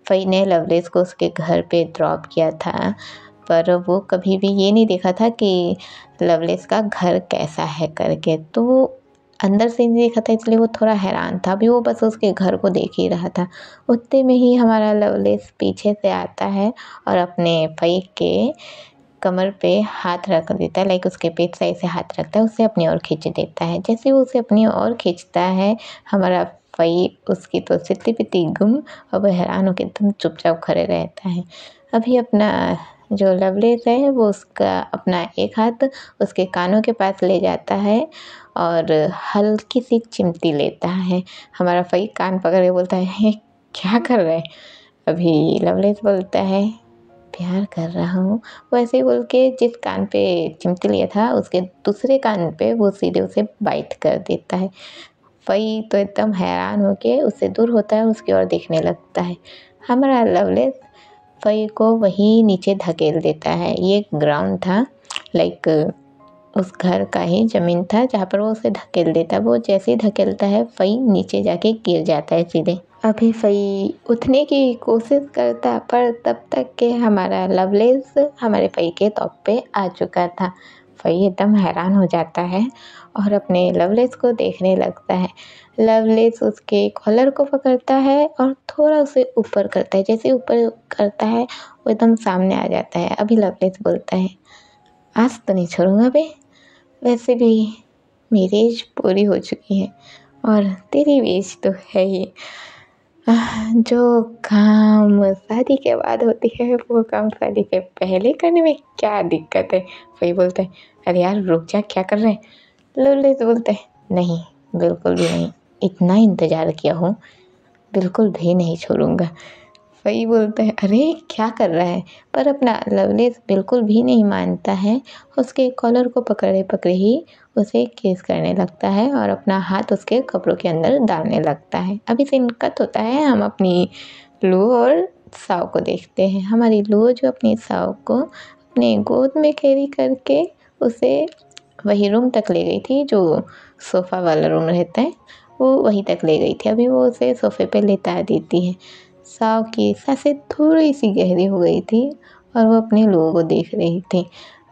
फई ने लवलेस को उसके घर पे ड्रॉप किया था, पर वो कभी भी ये नहीं देखा था कि लवलेस का घर कैसा है करके। तो अंदर से नहीं देखा था, इसलिए वो थोड़ा हैरान था। अभी वो बस उसके घर को देख ही रहा था। उतने में ही हमारा लवलेस पीछे से आता है और अपने फई के कमर पे हाथ रख देता है। लाइक उसके पेट साइड से हाथ रखता है, उसे अपनी ओर खींच देता है। जैसे वो उसे अपनी ओर खींचता है, हमारा फई उसकी तो सिट्टी पिट्टी गुम और वो हैरान होकर एकदम चुपचाप खड़े रहता है। अभी अपना जो लवलेस है वो उसका अपना एक हाथ उसके कानों के पास ले जाता है और हल्की सी चिमटी लेता है। हमारा फई कान पकड़ के बोलता है, क्या कर रहा है? अभी लवलेस बोलता है, प्यार कर रहा हूँ। वैसे ही बोल के जिस कान पे चिमटी लिया था उसके दूसरे कान पे वो सीधे उसे बाइट कर देता है। फई तो एकदम हैरान होके उससे दूर होता है, उसकी ओर देखने लगता है। हमारा लवलेस फई को वही नीचे धकेल देता है। ये ग्राउंड था, लाइक उस घर का ही ज़मीन था जहाँ पर वो उसे धकेल देता है। वो जैसे ही धकेलता है फई नीचे जाके गिर जाता है सीधे। अभी फई उठने की कोशिश करता, पर तब तक के हमारा लवलेस हमारे फई के टॉप पे आ चुका था। फई एकदम हैरान हो जाता है और अपने लवलेस को देखने लगता है। लवलेस उसके कॉलर को पकड़ता है और थोड़ा उसे ऊपर करता है। जैसे ऊपर करता है वो एकदम सामने आ जाता है। अभी लवलेस बोलता है, आज तो नहीं छोड़ूंगा बे, वैसे भी मेरी एज पूरी हो चुकी है और तेरी भी एज तो है ही। जो काम शादी के बाद होती है वो काम शादी के पहले करने में क्या दिक्कत है? वही बोलता है, अरे यार रुक जा, क्या कर रहे हैं? लवलेस बोलता है, नहीं बिल्कुल भी नहीं, इतना इंतज़ार किया हूँ, बिल्कुल भी नहीं छोड़ूंगा। वही बोलता है, अरे क्या कर रहा है? पर अपना लवलेस बिल्कुल भी नहीं मानता है। उसके कॉलर को पकड़े पकड़े ही उसे किस करने लगता है और अपना हाथ उसके कपड़ों के अंदर डालने लगता है। अभी सीन कट होता है, हम अपनी लुओ और साव को देखते हैं। हमारी लुओ जो अपनी साव को अपने गोद में कैरी करके उसे वही रूम तक ले गई थी जो सोफ़ा वाला रूम रहता है, वो वहीं तक ले गई थी। अभी वो उसे सोफ़े पे लेटा देती है। साव की सांसें थोड़ी-सी गहरी हो गई थी और वो अपनी लुओ को देख रही थी।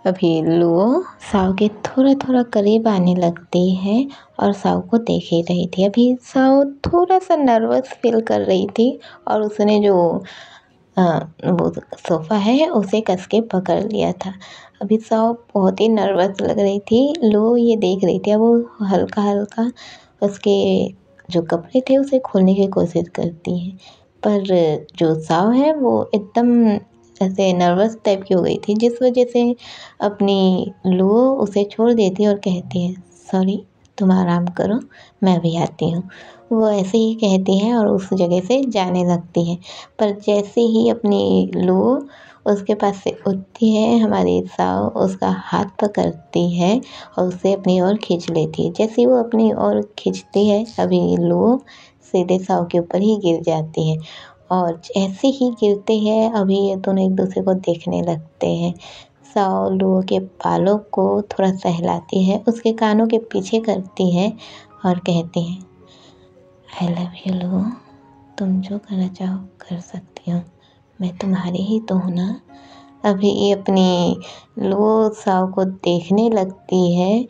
अभी लुओ साव के थोड़ा-थोड़ा करीब आने लगती है और साव को देख ही रही थी। अभी साव थोड़ा-सा नर्वस फ़ील कर रही थी और उसने जो वो सोफ़ा है उसे कस के पकड़ लिया था। अभी साव बहुत ही नर्वस लग रही थी। लुओ ये देख रही थी। अब वो हल्का-हल्का उसके जो कपड़े थे उसे खोलने की कोशिश करती है, पर जो साव है वो एकदम ऐसे नर्वस टाइप की हो गई थी, जिस वजह से अपनी लुओ उसे छोड़ देती है और कहती है, सॉरी, तुम आराम करो, मैं भी आती हूँ। वो ऐसे ही कहती है और उस जगह से जाने लगती है। पर जैसे ही अपनी लुओ उसके पास से उठती है, हमारी साव उसका हाथ पकड़ती है और उसे अपनी ओर खींच लेती है। जैसे ही वो अपनी ओर खींचती है, अभी लुओ सीधे साव के ऊपर ही गिर जाती है और जैसे ही गिरते हैं, अभी ये दोनों एक दूसरे को देखने लगते हैं। साव लुओ के बालों को थोड़ा सहलाती है, उसके कानों के पीछे करती है और कहती है, आई लव यू लुओ, तुम जो करना चाहो कर सकती हो, मैं तुम्हारी ही तो हूँ ना। अभी ये अपनी लुओ साव को देखने लगती है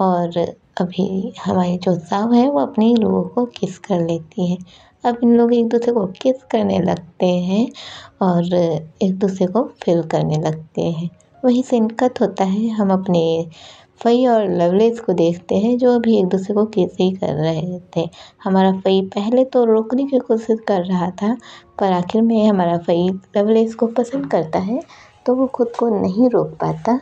और अभी हमारी जो साव है वो अपनी लुओ को किस कर लेती है। अब इन लोग एक दूसरे को किस करने लगते हैं और एक दूसरे को फ़ील करने लगते हैं। वहीं सीन कट होता है, हम अपने फ़ई और लवलेस को देखते हैं जो अभी एक दूसरे को किस ही कर रहे थे। हमारा फ़ई पहले तो रोकने की कोशिश कर रहा था, पर आखिर में हमारा फ़ई लवलेस को पसंद करता है तो वो खुद को नहीं रोक पाता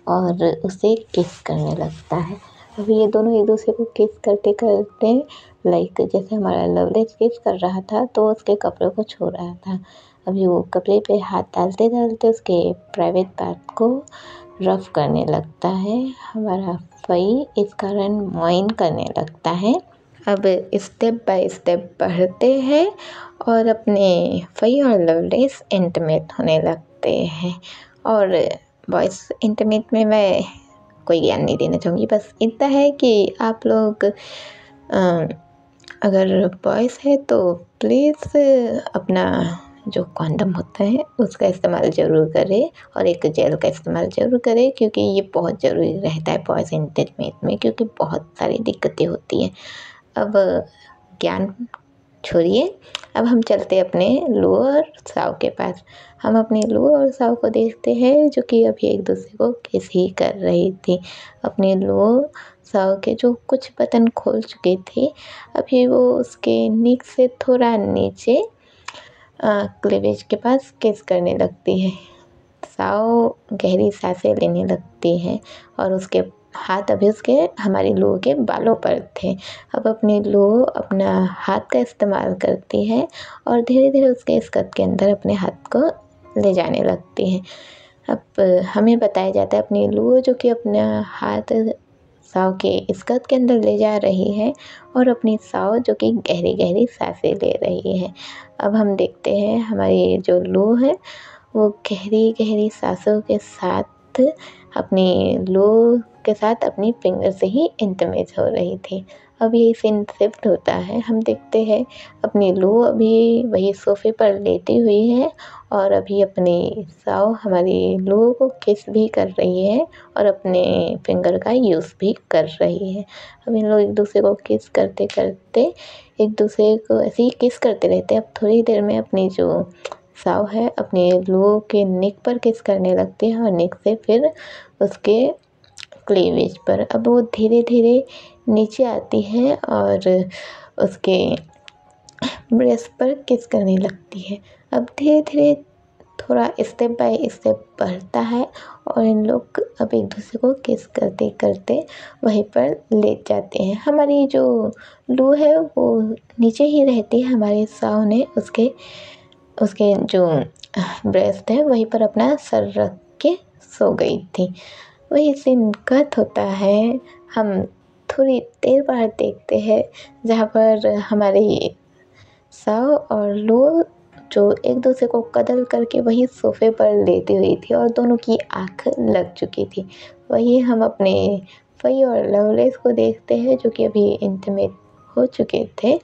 और उसे किस करने लगता है। अभी ये दोनों एक दूसरे को किस करते-करते लाइक जैसे हमारा लवलेस किस कर रहा था तो उसके कपड़ों को छू रहा था। अभी वो कपड़े पे हाथ डालते-डालते उसके प्राइवेट पार्ट को रफ़ करने लगता है। हमारा फ़ई इस कारण माइंड करने लगता है। अब स्टेप बाय स्टेप बढ़ते हैं और अपने फ़ई और लवलेस इंटीमेट होने लगते हैं। और बॉयज़ इंटीमेट में मैं कोई ज्ञान नहीं देना चाहूँगी, बस इतना है कि आप लोग अगर बॉयज़ है तो प्लीज़ अपना जो कॉन्डम होता है उसका इस्तेमाल ज़रूर करें और एक जेल का इस्तेमाल ज़रूर करें, क्योंकि ये बहुत ज़रूरी रहता है बॉयज़ इंटीमेट में, क्योंकि बहुत सारी दिक्कतें होती हैं। अब ज्ञान छोड़िए, अब हम चलते अपने लुओ और साव के पास। हम अपनी लुओ और साव को देखते हैं जो कि अभी एक दूसरे को किस ही कर रही थी। अपनी लुओ साव के जो कुछ बटन खोल चुके थे, अभी वो उसके नीक से थोड़ा नीचे क्लीवेज के पास किस करने लगती है। साव गहरी सांसें लेने लगती है और उसके हाथ अभी उसके हमारी लुओ के बालों पर थे। अब अपनी लुओ अपना हाथ का इस्तेमाल करती है और धीरे-धीरे उसके स्कर्ट के अंदर अपने हाथ को ले जाने लगती है। अब हमें बताया जाता है अपनी लुओ जो कि अपना हाथ साव के स्कर्ट के अंदर ले जा रही है और अपनी साव जो कि गहरी-गहरी सांसें ले रही है। अब हम देखते हैं हमारी जो लुओ है वो गहरी-गहरी सांसों के साथ अपनी लुओ के साथ अपनी फिंगर से ही इंटिमेट हो रही थी। अब यही सीन शिफ्ट होता है, हम देखते हैं अपनी लुओ अभी वही सोफ़े पर लेटी हुई है और अभी अपनी साव हमारी लुओ को किस भी कर रही है और अपने फिंगर का यूज़ भी कर रही है। अब इन लोग एक दूसरे को किस करते-करते एक दूसरे को ऐसे ही किस करते रहते हैं। अब थोड़ी देर में अपनी जो साव है अपने लुओ के नेक पर किस करने लगती है और नेक से फिर उसके क्लीवेज पर। अब वो धीरे-धीरे नीचे आती है और उसके ब्रेस्ट पर किस करने लगती है। अब धीरे-धीरे थोड़ा स्टेप बाय स्टेप बढ़ता है और इन लोग अब एक दूसरे को किस करते-करते वहीं पर लेट जाते हैं। हमारी जो लुओ है वो नीचे ही रहती है, हमारी साव ने उसके उसके जो ब्रेस्ट है वहीं पर अपना सर रख के सो गई थी। वही सीन कट होता है, हम थोड़ी देर बाद देखते हैं जहाँ पर हमारी साव और लुओ जो एक दूसरे को कदल करके वही सोफ़े पर लेटी हुई थी और दोनों की आँख लग चुकी थी। वही हम अपने फ़ई और लवलेस को देखते हैं जो कि अभी इंटिमेट हो चुके थे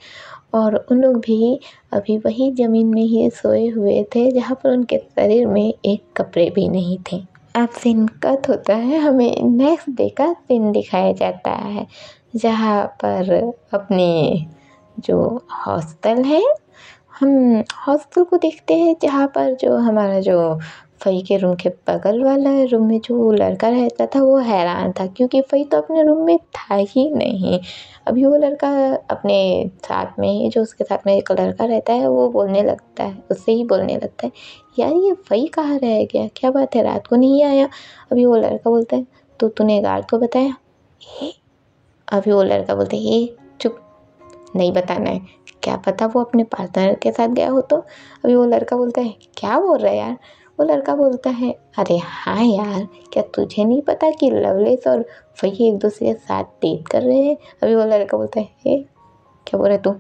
और उन लोग भी अभी वही ज़मीन में ही सोए हुए थे जहाँ पर उनके शरीर में एक कपड़े भी नहीं थे। अब सीन कट होता है, हमें नेक्स्ट डे का सीन दिखाया जाता है जहाँ पर अपने जो हॉस्टल है, हम हॉस्टल को देखते हैं जहाँ पर जो हमारा जो फ़ई के रूम के बगल वाला रूम में जो लड़का रहता था वो हैरान था क्योंकि फ़ई तो अपने रूम में था ही नहीं। अभी वो लड़का अपने साथ में ही जो उसके साथ में एक लड़का रहता है वो बोलने लगता है, उससे ही बोलने लगता है, यार ये फ़ई कहाँ रह गया, क्या बात है रात को नहीं आया। अभी वो लड़का बोलता है तो तूने गार्ड को बताया? अभी वो लड़का बोलता है ए चुप, नहीं बताना है, क्या पता वो अपने पार्टनर के साथ गया हो तो। अभी वो लड़का बोलता है क्या बोल रहा है यार। वो लड़का बोलता है अरे हाँ यार, क्या तुझे नहीं पता कि लवलेस और फ़ई एक दूसरे के साथ डेट कर रहे हैं। अभी वो लड़का बोलता है क्या बोल रहा है तू,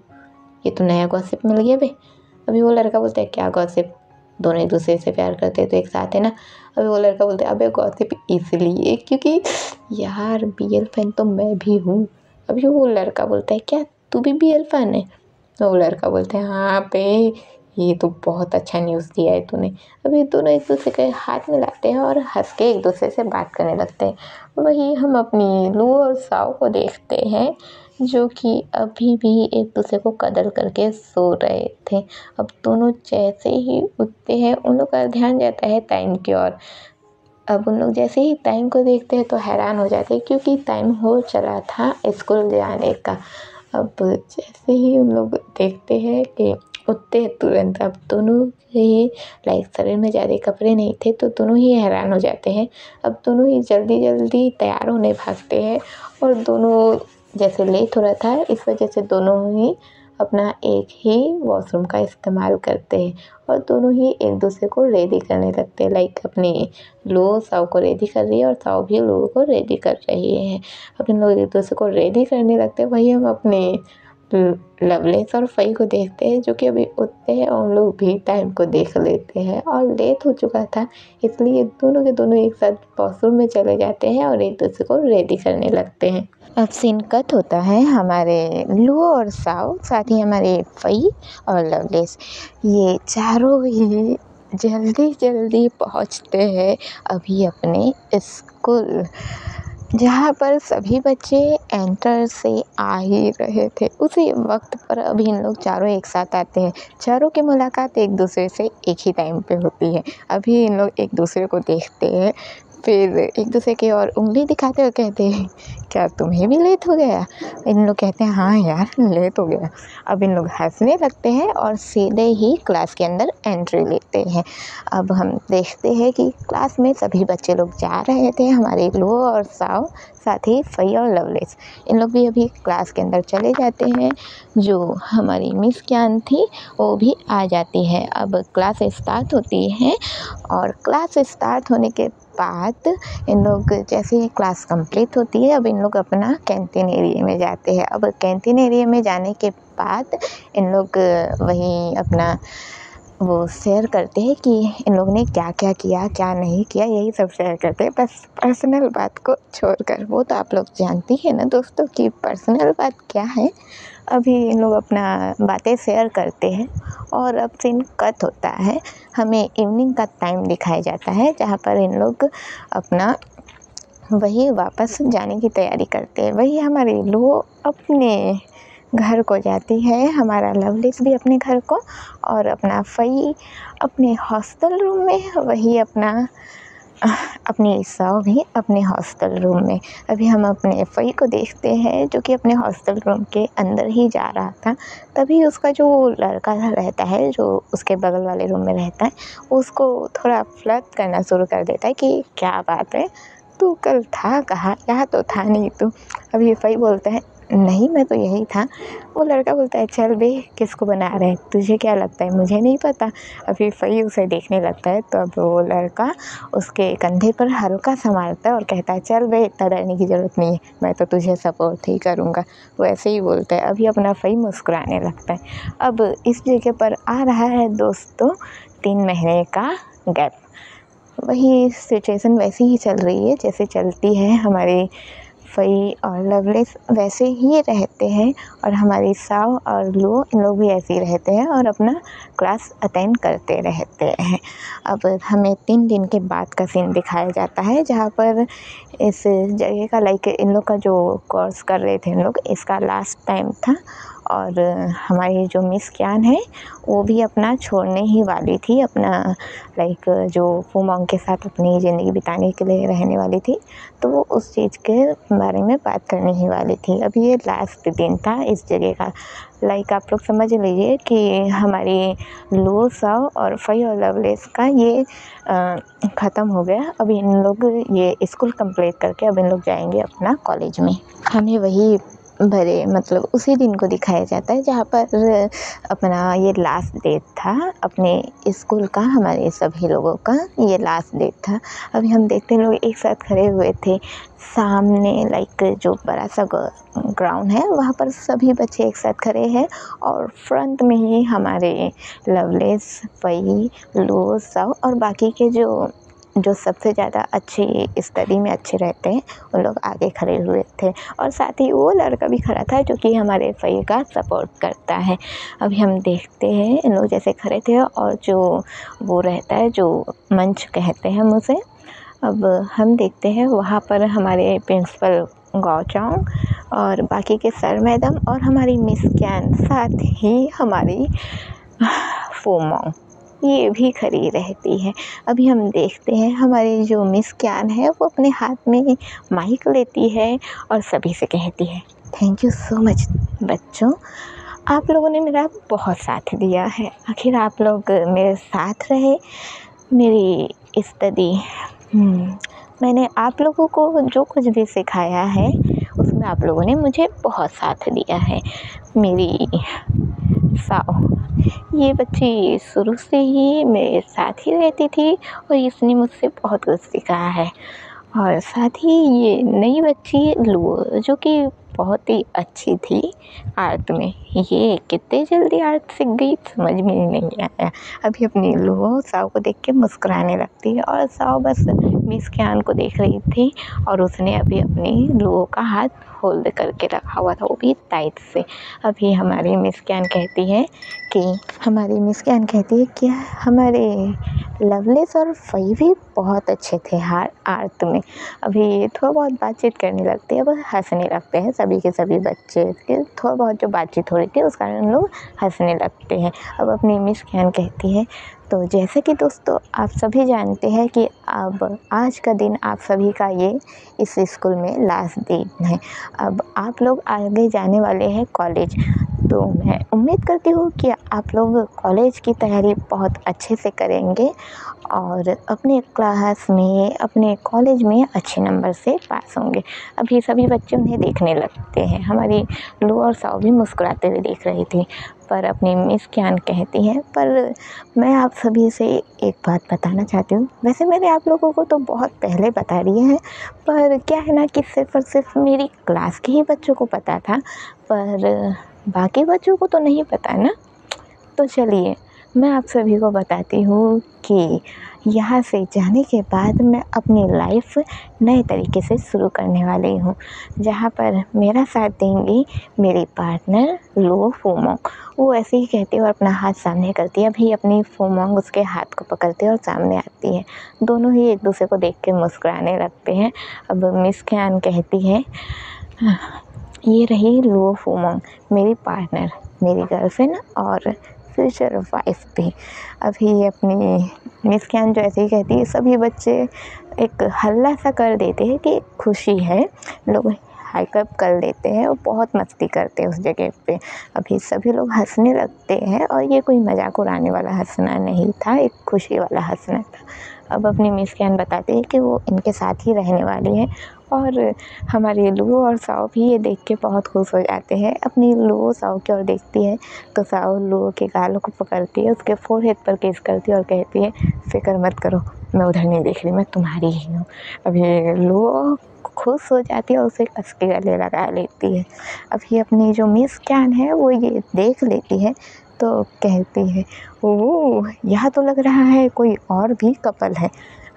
ये तो नया गॉसिप मिल गया बे। अभी वो लड़का बोलता है क्या गॉसिप, दोनों एक दूसरे से प्यार करते तो एक साथ है ना। अभी वो लड़का बोलता है अबे गॉसिप इसलिए क्योंकि यार BL फैन तो मैं भी हूँ। अभी वो लड़का बोलता है क्या तू भी BL फैन है। तो वो लड़का बोलते हैं हाँ पे, ये तो बहुत अच्छा न्यूज़ दिया है तूने। अभी दोनों एक दूसरे के हाथ मिलाते हैं और हंस के एक दूसरे से बात करने लगते हैं। वही हम अपनी लू और साओ को देखते हैं जो कि अभी भी एक दूसरे को कदर करके सो रहे थे। अब दोनों जैसे ही उठते हैं उन लोग का ध्यान जाता है टाइम की ओर। अब उन लोग जैसे ही टाइम को देखते हैं तो हैरान हो जाते हैं क्योंकि टाइम हो चला था स्कूल जाने का। अब जैसे ही उन लोग देखते हैं कि उठते हैं तुरंत, अब दोनों ही लाइक शरीर में ज़्यादा कपड़े नहीं थे तो दोनों ही हैरान हो जाते हैं। अब दोनों ही जल्दी जल्दी तैयार होने भागते हैं और दोनों जैसे लेट हो रहा था इस वजह से दोनों ही अपना एक ही वॉशरूम का इस्तेमाल करते हैं और दोनों ही एक दूसरे को रेडी करने लगते हैं। लाइक अपनी लो साओ को रेडी कर रही है और साओ भी लो को रेडी कर रही है। अपने लोग एक दूसरे को रेडी करने लगते हैं। वही हम अपने लवलेस और फ़ई को देखते हैं जो कि अभी उठते हैं और उन लोग भी टाइम को देख लेते हैं और लेट हो चुका था इसलिए दोनों के दोनों एक साथ वॉशरूम में चले जाते हैं और एक दूसरे को रेडी करने लगते हैं। अब सीन कट होता है हमारे लू और साओ साथ ही हमारे फ़ई और लवलेस, ये चारों ही जल्दी जल्दी पहुंचते हैं अभी अपने स्कूल जहाँ पर सभी बच्चे एंटर से आ ही रहे थे। उसी वक्त पर अभी इन लोग चारों एक साथ आते हैं। चारों की मुलाकात एक दूसरे से एक ही टाइम पे होती है। अभी इन लोग एक दूसरे को देखते हैं फिर एक दूसरे की ओर उंगली दिखाते हुए कहते हैं क्या तुम्हें भी लेट हो गया। इन लोग कहते हैं हाँ यार लेट हो गया। अब इन लोग हंसने लगते हैं और सीधे ही क्लास के अंदर एंट्री लेते हैं। अब हम देखते हैं कि क्लास में सभी बच्चे लोग जा रहे थे, हमारे लो और साओ साथ ही फ़ई और लवलेस इन लोग भी अभी क्लास के अंदर चले जाते हैं। जो हमारी मिस ज्ञान थी वो भी आ जाती है। अब क्लास स्टार्ट होती है और क्लास स्टार्ट होने के बाद इन लोग जैसे ही क्लास कंप्लीट होती है अब इन लोग अपना कैंटीन एरिया में जाते हैं। अब कैंटीन एरिया में जाने के बाद इन लोग वहीं अपना वो शेयर करते हैं कि इन लोगों ने क्या क्या किया क्या नहीं किया, यही सब शेयर करते हैं बस पर्सनल बात को छोड़कर। वो तो आप लोग जानती हैं ना दोस्तों कि पर्सनल बात क्या है। अभी इन लोग अपना बातें शेयर करते हैं और अब सीन कट होता है, हमें इवनिंग का टाइम दिखाया जाता है जहाँ पर इन लोग अपना वही वापस जाने की तैयारी करते हैं। वही हमारी लो अपने घर को जाती है, हमारा लवलेस भी अपने घर को और अपना फ़ई अपने हॉस्टल रूम में, वही अपनी साओ भी अपने हॉस्टल रूम में। अभी हम अपने फ़ई को देखते हैं जो कि अपने हॉस्टल रूम के अंदर ही जा रहा था। तभी उसका जो लड़का रहता है जो उसके बगल वाले रूम में रहता है उसको थोड़ा फ्लर्ट करना शुरू कर देता है कि क्या बात है तू कल था कहाँ, यहाँ तो था नहीं तू। अभी फ़ई बोलता है नहीं मैं तो यही था। वो लड़का बोलता है चल बे किसको बना रहे हैं, तुझे क्या लगता है मुझे नहीं पता। अभी फ़ई उसे देखने लगता है तो अब वो लड़का उसके कंधे पर हल्का सा मारता है और कहता है चल बे इतना डरने की ज़रूरत नहीं है, मैं तो तुझे सपोर्ट ही करूँगा। वो ऐसे ही बोलता है। अभी अपना फ़ई मुस्कुराने लगता है। अब इस जगह पर आ रहा है दोस्तों 3 महीने का गैप। वही सिचुएशन वैसी ही चल रही है जैसे चलती है हमारी फ़ई और लवलेस वैसे ही रहते हैं और हमारी साव और लो इन लोग भी ऐसे ही रहते हैं और अपना क्लास अटेंड करते रहते हैं। अब हमें 3 दिन के बाद का सीन दिखाया जाता है जहाँ पर इस जगह का लाइक इन लोग का जो कोर्स कर रहे थे इन लोग इसका लास्ट टाइम था और हमारी जो मिस क्यान है वो भी अपना छोड़ने ही वाली थी, अपना लाइक जो फूमोंग के साथ अपनी ज़िंदगी बिताने के लिए रहने वाली थी, तो वो उस चीज़ के बारे में बात करने ही वाली थी। अभी ये लास्ट दिन था इस जगह का, लाइक आप लोग समझ लीजिए कि हमारी लो साव और फ़ई और लवलेस का ये ख़त्म हो गया। अब इन लोग ये स्कूल कंप्लीट करके अब इन लोग जाएंगे अपना कॉलेज में। हमें वही भरे मतलब उसी दिन को दिखाया जाता है जहाँ पर अपना ये लास्ट डेट था अपने स्कूल का, हमारे सभी लोगों का ये लास्ट डेट था। अभी हम देखते हैं लोग एक साथ खड़े हुए थे सामने, लाइक जो बड़ा सा ग्राउंड है वहाँ पर सभी बच्चे एक साथ खड़े हैं और फ्रंट में ही हमारे लवलेस, फ़ई, लो, साव और बाकी के जो सबसे ज़्यादा अच्छी स्टडी में अच्छे रहते हैं उन लोग आगे खड़े हुए थे और साथ ही वो लड़का भी खड़ा था जो कि हमारे फ़ई का सपोर्ट करता है। अभी हम देखते हैं इन लोग जैसे खड़े थे और जो वो रहता है जो मंच कहते हैं हम उसे, अब हम देखते हैं वहाँ पर हमारे प्रिंसिपल गौचांग और बाकी के सर मैडम और हमारी मिस क्यान, साथ ही हमारी फूमोंग ये भी खड़ी रहती है। अभी हम देखते हैं हमारी जो मिस क्यान है वो अपने हाथ में माइक लेती है और सभी से कहती है, थैंक यू सो मच बच्चों, आप लोगों ने मेरा बहुत साथ दिया है, आखिर आप लोग मेरे साथ रहे मेरी स्टडी मैंने आप लोगों को जो कुछ भी सिखाया है उसमें आप लोगों ने मुझे बहुत साथ दिया है। मेरी साव ये बच्ची शुरू से ही मेरे साथ ही रहती थी और इसने मुझसे बहुत कुछ सीखा है और साथ ही ये नई बच्ची लो जो कि बहुत ही अच्छी थी आर्ट में, ये कितने जल्दी आर्ट सीख गई समझ में ही नहीं आया। अभी अपनी लो साव को देख के मुस्कुराने लगती है और साव बस मिस क्यान को देख रही थी और उसने अभी अपनी लो का हाथ होल्ड करके रखा हुआ था वो भी टाइट से। अभी हमारी मिस क्यान कहती है कि हमारे लवलेस और फ़ई भी बहुत अच्छे थे आर्ट में। अभी थोड़ा बहुत बातचीत करने लगते हैं, बस हंसने लगते हैं सभी के सभी बच्चे के, थोड़ा बहुत जो बातचीत हो रही थी उस कारण लोग हंसने लगते हैं। अब अपनी मिस क्यान कहती है, तो जैसे कि दोस्तों आप सभी जानते हैं कि अब आज का दिन आप सभी का ये इस स्कूल में लास्ट दिन है। अब आप लोग आगे जाने वाले हैं कॉलेज, तो मैं उम्मीद करती हूँ कि आप लोग कॉलेज की तैयारी बहुत अच्छे से करेंगे और अपने क्लास में अपने कॉलेज में अच्छे नंबर से पास होंगे। अभी सभी बच्चे उन्हें देखने लगते हैं, हमारी लो और साव भी मुस्कुराते हुए देख रही थी, पर अपनी मिस क्यान कहती हैं, पर मैं आप सभी से एक बात बताना चाहती हूँ। वैसे मैंने आप लोगों को तो बहुत पहले बता दिए हैं, पर क्या है ना कि सिर्फ़ और सिर्फ मेरी क्लास के ही बच्चों को पता था, पर बाकी बच्चों को तो नहीं पता ना। तो चलिए मैं आप सभी को बताती हूँ कि यहाँ से जाने के बाद मैं अपनी लाइफ नए तरीके से शुरू करने वाली हूँ, जहाँ पर मेरा साथ देंगी मेरी पार्टनर लो फूमोंग। वो ऐसे ही कहती है और अपना हाथ सामने करती है, अभी अपनी फूमोंग उसके हाथ को पकड़ती है और सामने आती है, दोनों ही एक दूसरे को देख के मुस्कुराने लगते हैं। अब मिस क्यान कहती है, ये रही लो फूमोंग मेरी पार्टनर, मेरी गर्लफ्रेंड और फ्यूचर वाइफ भी। अभी अपनी मिस क्यान जो ऐसे ही कहती है सभी बच्चे एक हल्ला सा कर देते हैं कि खुशी है, लोग हाइकअप कर लेते हैं और बहुत मस्ती करते हैं उस जगह पे। अभी सभी लोग हंसने लगते हैं और ये कोई मजाक उड़ाने वाला हंसना नहीं था, एक खुशी वाला हंसना था। अब अपनी मिस क्यान बताती है कि वो इनके साथ ही रहने वाली है और हमारे लो और साव भी ये देख के बहुत खुश हो जाते हैं। अपनी लो साव की ओर देखती है तो साव लो के गालों को पकड़ती है, उसके फोरहेड पर किस करती है और कहती है, फिक्र मत करो, मैं उधर नहीं देख रही, मैं तुम्हारी ही हूँ। अभी लो खुश हो जाती है और उसे कस के गले लगा लेती है। अभी अपनी जो मिस क्यान है वो ये देख लेती है तो कहती है, ओह यहाँ तो लग रहा है कोई और भी कपल है,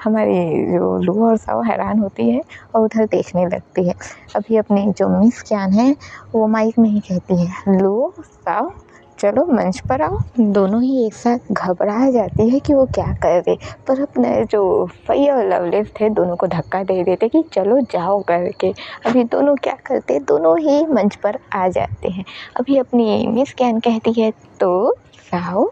हमारी जो लू और साओ हैरान होती है और उधर देखने लगती है। अभी अपनी जो मिस क्यान है वो माइक में ही कहती है, लू साओ चलो मंच पर आओ। दोनों ही एक साथ घबरा जाती है कि वो क्या कर रहे, पर अपने जो फई और लवलेस थे दोनों को धक्का दे देते कि चलो जाओ करके। अभी दोनों क्या करते, दोनों ही मंच पर आ जाते हैं। अभी अपनी मिस कैन कहती है, तो साओ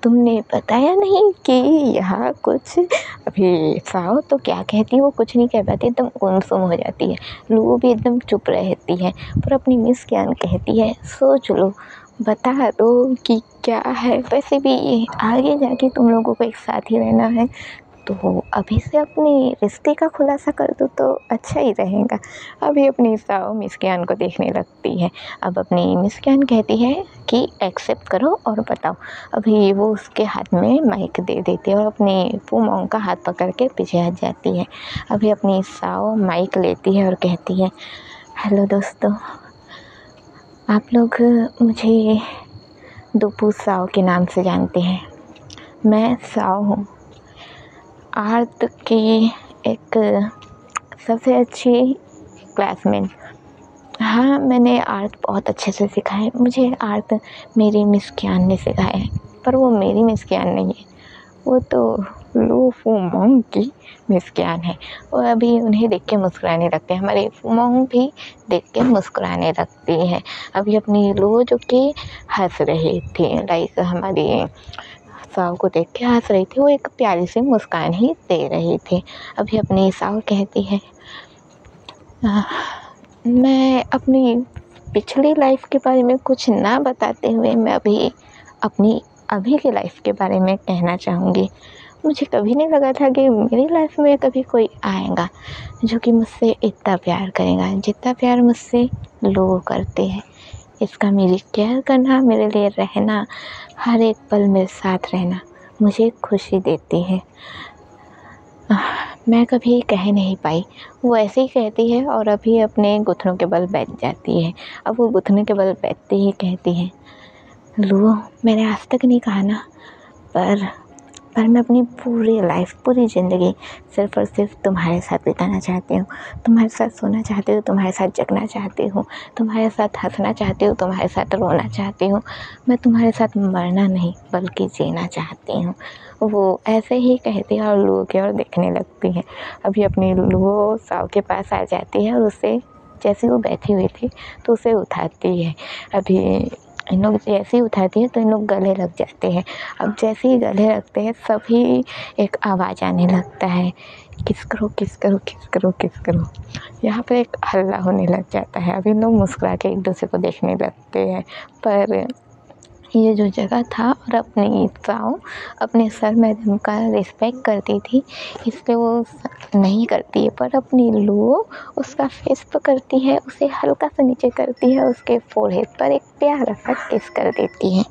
तुमने बताया नहीं कि यहाँ कुछ। अभी साओ तो क्या कहती है, वो कुछ नहीं कह पाती, एकदम गुमसुम हो जाती है। लू भी एकदम चुप रहती है, पर अपनी मिस कैन कहती है, सोच लो, बता दो कि क्या है। वैसे भी आगे जाके तुम लोगों को एक साथ ही रहना है, तो अभी से अपने रिश्ते का खुलासा कर दो तो अच्छा ही रहेगा। अभी अपनी साओ मिस कैन को देखने लगती है। अब अपनी मिस कैन कहती है कि एक्सेप्ट करो और बताओ। अभी वो उसके हाथ में माइक दे देती है और अपनी फूमोंग का हाथ पकड़ के पीछे हट जाती है। अभी अपनी साओ माइक लेती है और कहती है, हेलो दोस्तों, आप लोग मुझे दुपू साओ के नाम से जानते हैं। मैं साओ हूँ, आर्ट की एक सबसे अच्छी क्लासमेट। हाँ, मैंने आर्ट बहुत अच्छे से सीखा है। मुझे आर्ट मेरी मिस क्यान ने सिखाया है, पर वो मेरी मिस क्यान नहीं है, वो तो लू फूमोंग की मिस क्यान है। और अभी उन्हें देख के मुस्कुराने लगते हैं। हमारे फूमोंग भी देख के मुस्कुराने लगती हैं। अभी अपनी लू जो कि हंस रही थी, लाइक हमारी साओ को देख के हंस रही थी, वो एक प्यारी सी मुस्कान ही दे रही थी। अभी अपनी साओ कहती है, मैं अपनी पिछली लाइफ के बारे में कुछ ना बताते हुए मैं अपनी अभी की लाइफ के बारे में कहना चाहूँगी। मुझे कभी नहीं लगा था कि मेरी लाइफ में कभी कोई आएगा जो कि मुझसे इतना प्यार करेगा जितना प्यार मुझसे लोग करते हैं। इसका मेरी केयर करना, मेरे लिए रहना, हर एक पल मेरे साथ रहना मुझे खुशी देती है। मैं कभी कह नहीं पाई, वो ऐसे ही कहती है और अभी अपने घुटनों के बल बैठ जाती है। अब वो घुटनों के बल बैठते ही कहती है, लू मैंने आज तक नहीं कहा ना, पर मैं अपनी पूरी लाइफ, पूरी ज़िंदगी सिर्फ़ और सिर्फ तुम्हारे साथ बिताना चाहती हूँ। तुम्हारे साथ सोना चाहती हूँ, तुम्हारे साथ जगना चाहती हूँ, तुम्हारे साथ हंसना चाहती हूँ, तुम्हारे साथ रोना चाहती हूँ। मैं तुम्हारे साथ मरना नहीं बल्कि जीना चाहती हूँ। वो ऐसे ही कहती है और लू की ओर देखने लगती है। अभी अपनी लू साओ के पास आ जाती है और उसे, जैसे वो बैठी हुई थी तो उसे उठाती है। अभी इन लोग जैसे ही उठाती है तो इन लोग गले लग जाते हैं। अब जैसे ही गले लगते हैं सभी एक आवाज़ आने लगता है, किस करो किस करो किस करो किस करो। यहाँ पर एक हल्ला होने लग जाता है। अब इन लोग मुस्कुरा के एक दूसरे को देखने लगते हैं, पर ये जो जगह था और अपनी साओ अपने सर मैडम का रिस्पेक्ट करती थी, इसलिए वो नहीं करती है, पर अपनी लू उसका फेस पकड़ती है, उसे हल्का सा नीचे करती है, उसके फोरहेड पर एक प्यारा सा किस कर देती है।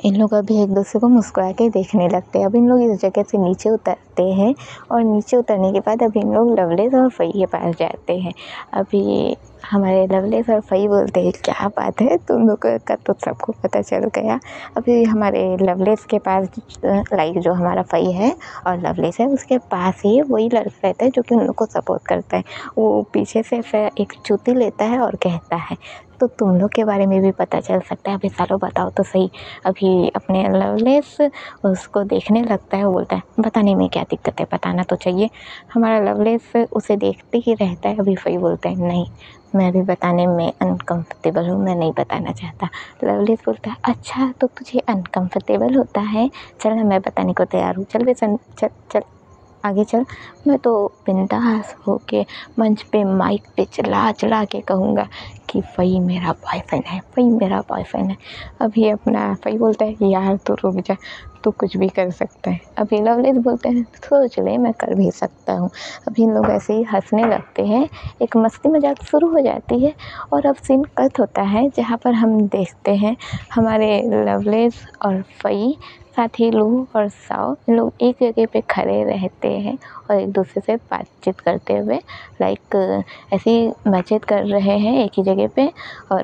इन लोग अभी एक दूसरे को मुस्कुरा के देखने लगते हैं। अब इन लोग इस जगह से नीचे उतरते हैं और नीचे उतरने के बाद अभी इन लोग लवलेस और फई के पास जाते हैं। अभी हमारे लवलेस और फई बोलते हैं, क्या बात है, तुम लोग का तो सबको पता चल गया। अभी हमारे लवलेस के पास, लाइक जो हमारा फई है और लवलेस है उसके पास ही वही लड़का रहता है जो कि उन लोग को सपोर्ट करता है। वो पीछे से ऐसा एक चुटकी लेता है और कहता है, तो तुम लोग के बारे में भी पता चल सकता है, अभी सालों बताओ तो सही। अभी अपने लवलेस उसको देखने लगता है, वो बोलता है, बताने में क्या दिक्कत है, बताना तो चाहिए। हमारा लवलेस उसे देखते ही रहता है। अभी फई बोलता है, नहीं मैं अभी बताने में अनकंफर्टेबल हूँ, मैं नहीं बताना चाहता। लवलेस बोलता है, अच्छा तो तुझे अनकंफर्टेबल होता है, चल ना मैं बताने को तैयार हूँ, चल बेसन चल चल आगे चल। मैं तो बिंदास होके मंच पे माइक पे चला चला के कहूँगा कि फई मेरा बॉयफ्रेंड है, फई मेरा बॉयफ्रेंड है। अभी अपना फई बोलता है, यार तू रुक जा, तू कुछ भी कर सकता है। अभी लवलेस बोलते हैं, सोच ले मैं कर भी सकता हूँ। अभी इन लोग ऐसे ही हंसने लगते हैं, एक मस्ती मजाक शुरू हो जाती है और अब सीन कट होता है जहाँ पर हम देखते हैं हमारे लवलेस और फई, साथ ही लू और साओ, इन लोग एक जगह पे खड़े रहते हैं और एक दूसरे से बातचीत करते हुए, लाइक ऐसे ही बातचीत कर रहे हैं एक ही जगह पे और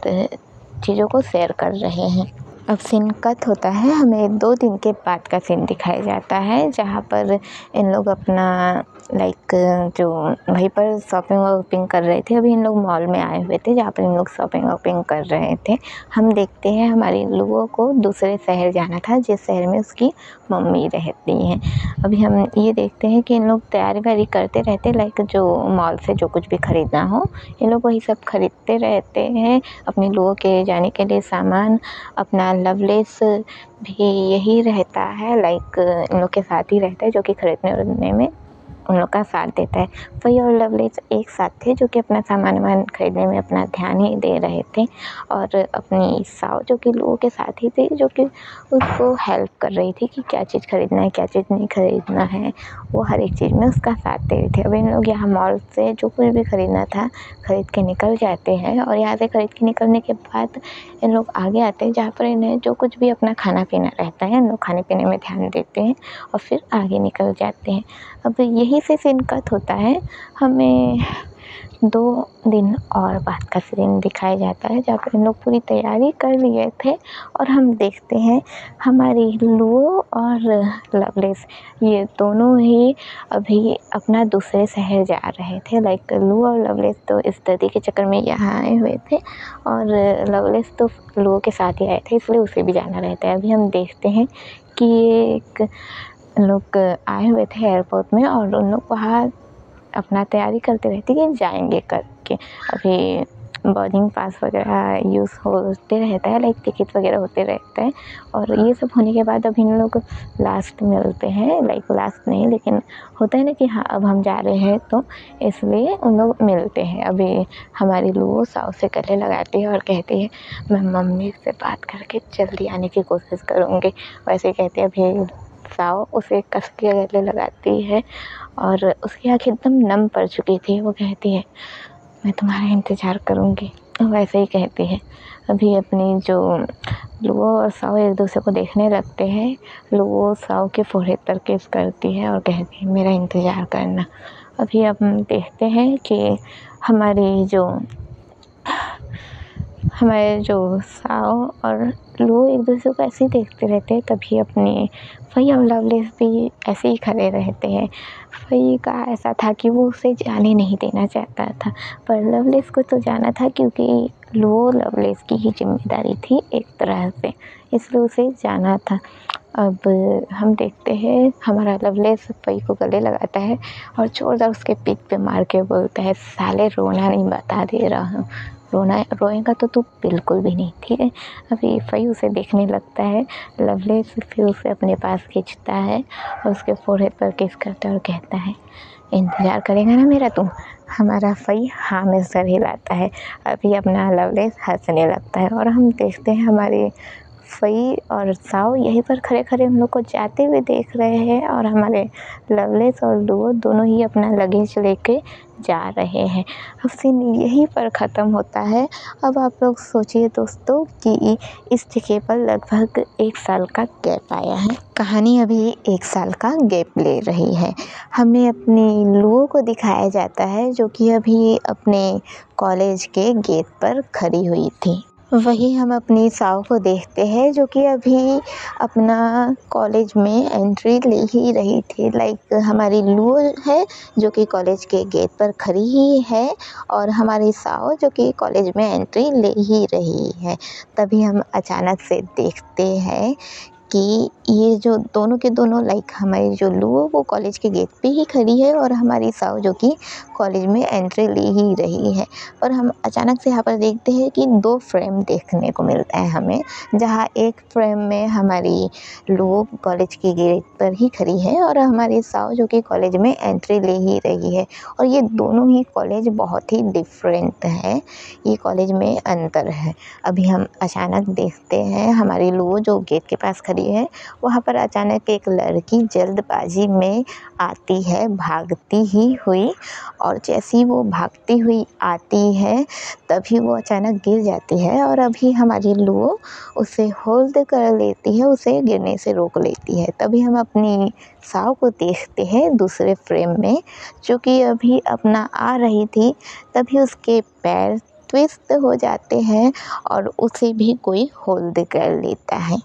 चीज़ों को शेयर कर रहे हैं। अब सीन कट होता है, हमें 2 दिन के बाद का सीन दिखाया जाता है जहाँ पर इन लोग अपना जो वहीं पर शॉपिंग वॉपिंग कर रहे थे। अभी इन लोग मॉल में आए हुए थे जहाँ पर इन लोग शॉपिंग वॉपिंग कर रहे थे। हम देखते हैं हमारी लोगों को दूसरे शहर जाना था जिस शहर में उसकी मम्मी रहती हैं। अभी हम ये देखते हैं कि इन लोग तैयारी वैयारी करते रहते जो मॉल से जो कुछ भी ख़रीदना हो इन लोग वही सब खरीदते रहते हैं अपने लोगों के जाने के लिए सामान। अपना लवलेस भी यही रहता है इन लोग के साथ ही रहता है जो कि खरीदने वरीदने में उन लोग का साथ देता है। फई और लवलेस एक साथ थे जो कि अपना सामान वामान खरीदने में अपना ध्यान ही दे रहे थे और अपनी साव जो कि लोगों के साथ ही थी जो कि उसको हेल्प कर रही थी कि क्या चीज़ खरीदना है क्या चीज़ नहीं खरीदना है, वो हर एक चीज़ में उसका साथ दे रही थी। अब इन लोग यहाँ मॉल से जो कुछ भी खरीदना था खरीद के निकल जाते हैं और यहाँ से खरीद के निकलने के बाद इन लोग आगे आते हैं जहाँ पर इन्हें जो कुछ भी अपना खाना पीना रहता है इन लोग खाने पीने में ध्यान देते हैं और फिर आगे निकल जाते हैं। अब यही से सीन कट होता है, हमें 2 दिन और बाद का सीन दिखाया जाता है जहाँ पर इन लोग पूरी तैयारी कर लिए थे और हम देखते हैं हमारी लुओ और लवलेस ये दोनों ही अभी अपना दूसरे शहर जा रहे थे। लुओ और लवलेस तो इस दादी के चक्कर में यहाँ आए हुए थे और लवलेस तो लुओ के साथ ही आए थे इसलिए उसे भी जाना रहता है। अभी हम देखते हैं कि एक लोग आए हुए थे एयरपोर्ट में और उन लोग वहाँ अपना तैयारी करते रहते कि जाएंगे करके। अभी बोर्डिंग पास वगैरह यूज़ होते रहता है टिकट वगैरह होते रहता है और ये सब होने के बाद अभी इन लोग लास्ट मिलते हैं लास्ट नहीं लेकिन होता है ना कि हाँ अब हम जा रहे हैं तो इसलिए उन लोग मिलते हैं। अभी हमारी लुओ साव से गले लगाती है और कहती है मैं मम्मी से बात करके जल्दी आने की कोशिश करूँगी। वैसे कहते हैं अभी साव उसे कस के गले लगाती है और उसकी आँखें एकदम नम पड़ चुकी थी। वो कहती है मैं तुम्हारा इंतज़ार करूँगी, वैसे ही कहती है। अभी अपनी जो लुओ और साव एक दूसरे को देखने लगते हैं। लुओ साव के फोrehead पर किस करती है और कहती है मेरा इंतज़ार करना। अभी हम देखते हैं कि हमारे जो साव और लुओ एक दूसरे को ऐसे ही देखते रहते हैं। तभी अपने फई और लवलेस भी ऐसे ही खड़े रहते हैं। फई का ऐसा था कि वो उसे जाने नहीं देना चाहता था पर लवलेस को तो जाना था क्योंकि लुओ लवलेस की ही जिम्मेदारी थी एक तरह से, इसलिए उसे जाना था। अब हम देखते हैं हमारा लवलेस फई को गले लगाता है और जोरदार उसके पीठ पे मार के बोलता है साले रोना नहीं, बता दे रहा हूँ रोएगा तो तू बिल्कुल भी नहीं, ठीक है। अभी फई उसे देखने लगता है। लवलेस फिर उसे अपने पास खींचता है और उसके फोrehead पर किस करता है और कहता है इंतज़ार करेगा ना मेरा तू। हमारा फई हाँ में सर हिलाता है। अभी अपना लवलेस हंसने लगता है और हम देखते हैं हमारे फई और साव यहीं पर खड़े खड़े हम लोग को जाते हुए देख रहे हैं और हमारे लवलेस और लुओ दोनों ही अपना लगेज लेके जा रहे हैं। अब सीन यहीं पर ख़त्म होता है। अब आप लोग सोचिए दोस्तों कि इस जगह पर लगभग 1 साल का गैप आया है। कहानी अभी 1 साल का गैप ले रही है। हमें अपनी लुओ को दिखाया जाता है जो कि अभी अपने कॉलेज के गेट पर खड़ी हुई थी। वहीं हम अपनी साव को देखते हैं जो कि अभी अपना कॉलेज में एंट्री ले ही रही थी। हमारी लुओ है जो कि कॉलेज के गेट पर खड़ी ही है और हमारी साव जो कि कॉलेज में एंट्री ले ही रही है। तभी हम अचानक से देखते हैं कि ये जो दोनों के दोनों हमारी जो लुओ वो कॉलेज के गेट पे ही खड़ी है और हमारी साव जो कि कॉलेज में एंट्री ले ही रही है। और हम अचानक से यहाँ पर देखते हैं कि 2 फ्रेम देखने को मिलता है हमें, जहाँ एक फ्रेम में हमारी लुओ कॉलेज के गेट पर ही खड़ी है और हमारी साव जो कि कॉलेज में एंट्री ले ही रही है। और ये दोनों ही कॉलेज बहुत ही डिफरेंट है, ये कॉलेज में अंतर है। अभी हम अचानक देखते हैं हमारी लुओ जो गेट के पास खड़ी है वहाँ पर अचानक एक लड़की जल्दबाजी में आती है भागती ही हुई और जैसी वो भागती हुई आती है तभी वो अचानक गिर जाती है और अभी हमारी लुओ उसे होल्ड कर लेती है, उसे गिरने से रोक लेती है। तभी हम अपनी साव को देखते हैं दूसरे फ्रेम में जो कि अभी अपना आ रही थी। तभी उसके पैर ट्विस्ट हो जाते हैं और उसे भी कोई होल्ड कर लेता है।